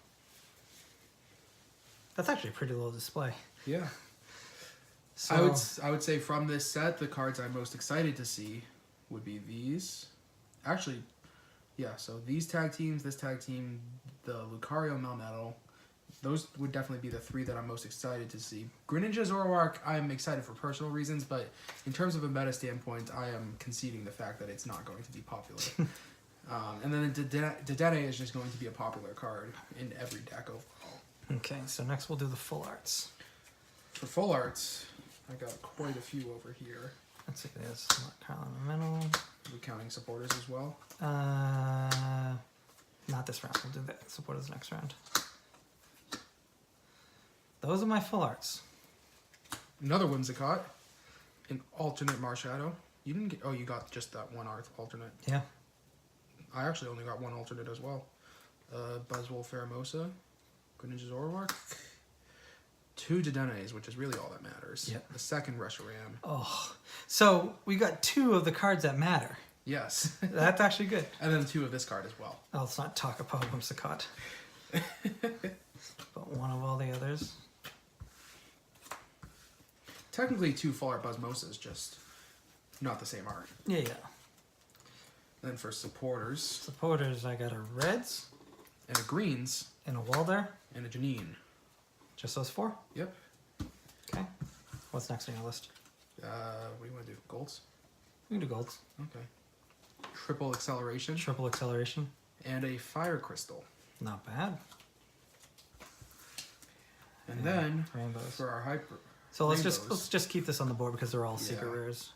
That's actually a pretty low display. Yeah. So, I would say from this set, the cards I'm most excited to see would be these. Actually, yeah, so these tag teams, this tag team, the Lucario Melmetal, those would definitely be the 3 that I'm most excited to see. Greninja Zoroark, I'm excited for personal reasons, but in terms of a meta standpoint, I am conceding the fact that it's not going to be popular. And then Dedenne is just going to be a popular card in every deck overall. Okay, so next we'll do the full arts. For full arts, I got quite a few over here. Let's see, there's Carlin Metal. Are we counting supporters as well? Not this round. We'll do the supporters next round. Those are my full arts. Another Whimsicott. An alternate Marshadow. You didn't get... Oh, you got just that one alternate. Yeah. I actually only got one alternate as well. Buzzwole Pheromosa. Greninja Zoroark. 2 Dedennes, which is really all that matters. Yep. The second Reshiram. Oh, so we got 2 of the cards that matter. Yes. That's actually good. And then 2 of this card as well. Oh, let's not talk about Whimsicott. But one of all the others. Technically, 2 full art Buzzmosas, just not the same art. Yeah, yeah. Then for supporters, Supporters, I got a Reds, and a Greens, and a Walder. and a Janine. Just those 4? Yep. Okay. What's next on your list? What do you want to do? Golds? We can do golds. Okay. Triple Acceleration. Triple acceleration. And a Fire Crystal. Not bad. And then, Rainbows. for our hyper... So let's Rainbows. just keep this on the board because they're all secret Yeah. rares.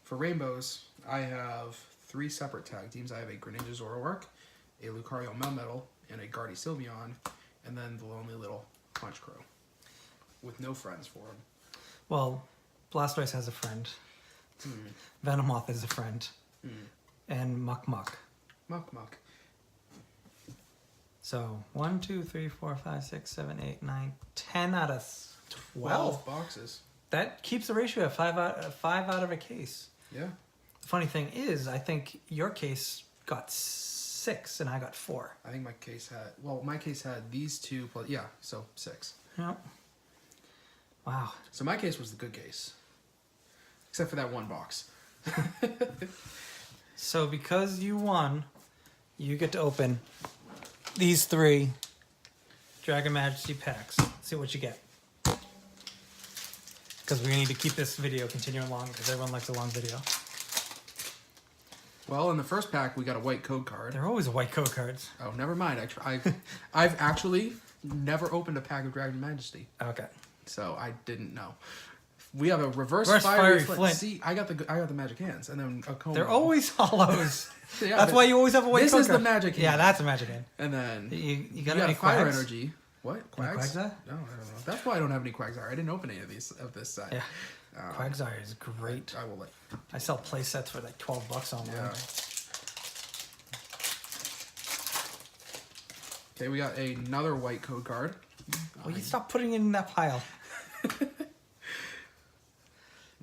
For Rainbows, I have 3 separate tag teams. I have a Greninja Zoroark, a Lucario Melmetal, and a Guardy Sylveon, and then the lonely little Honchkrow. With no friends for him. Well, Blastoise has a friend. Venomoth is a friend. And Muck. Muck. So 1, 2, 3, 4, 5, 6, 7, 8, 9, 10 out of 12 boxes. That keeps the ratio at 5 out of a case. Yeah. The funny thing is, I think your case got 6 and I got 4. I think my case had these two plus, yeah, so 6. Yep. Wow. So my case was the good case. Except for that one box. So because you won, you get to open these 3 Dragon Majesty packs. See what you get. Because we need to keep this video continuing long because everyone likes a long video. Well, in the first pack, we got a white code card. They're always white code cards. Oh, never mind. I've actually never opened a pack of Dragon Majesty. Okay. So I didn't know. We have a reverse Fiery fiery flint. See, I got the magic hands, and then a cone. They're always hollows. Yeah, That's why you always have a white this code is card. the magic hand. Yeah, that's a magic hand. And then You got you any got fire quags? energy. What? Quags? Quagsire? No, I don't know. That's why I don't have any Quagsire. I didn't open any of this set. Yeah. Quagsire is great. I will I sell play sets for like $12 online. Yeah. Okay, we got another white code card. Will you stop putting it in that pile?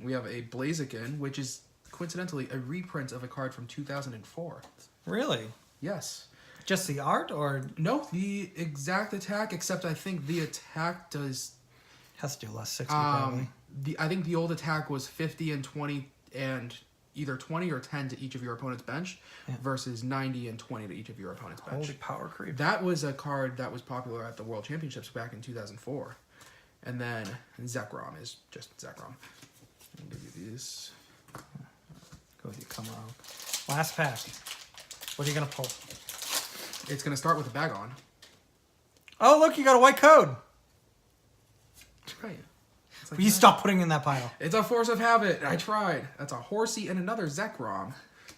We have a Blaziken, which is coincidentally a reprint of a card from 2004. Really? Yes. Just the art, or No, the exact attack, except I think the attack does... has to do less 60 probably. I think the old attack was 50 and 20 and either 20 or 10 to each of your opponent's bench versus 90 and 20 to each of your opponent's bench. Holy power creep. That was a card that was popular at the World Championships back in 2004. And then Zekrom is just Zekrom. I'll give you these. Go with you, come on. Last pack. What are you going to pull? It's going to start with a bag on. Oh, look, you got a white code. Right. It's like Will you that. stop putting it in that pile? It's a force of habit. I tried. That's a Horsey and another Zekrom.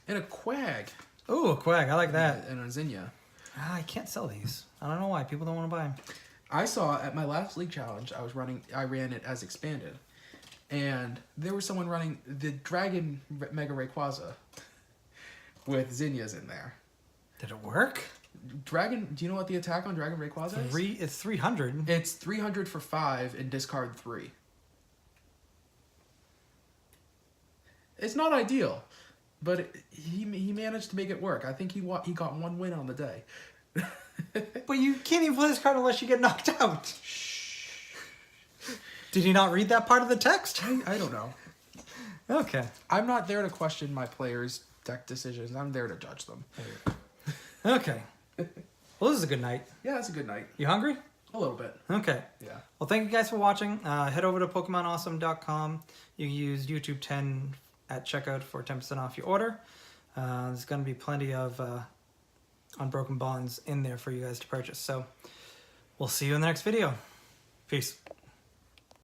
And a Quag. Ooh, a quag. I like that. And a Zinnia. I can't sell these. I don't know why. People don't want to buy them. I saw at my last league challenge, I ran it as expanded. And there was someone running the Dragon Mega Rayquaza with Zinnias in there. Did it work? Do you know what the attack on Dragon Rayquaza is? It's 300. It's 300 for 5 and discard 3. It's not ideal, but he managed to make it work. I think he got 1 win on the day. But you can't even play this card unless you get knocked out. Did you not read that part of the text? I don't know. Okay. I'm not there to question my players' deck decisions. I'm there to judge them. Okay. Well, this is a good night. Yeah, it's a good night. You hungry? A little bit. Okay. Yeah. Well, thank you guys for watching. Head over to PokemonAwesome.com. You can use YouTube 10 at checkout for 10% off your order. There's going to be plenty of Unbroken bonds in there for you guys to purchase. So we'll see you in the next video. Peace.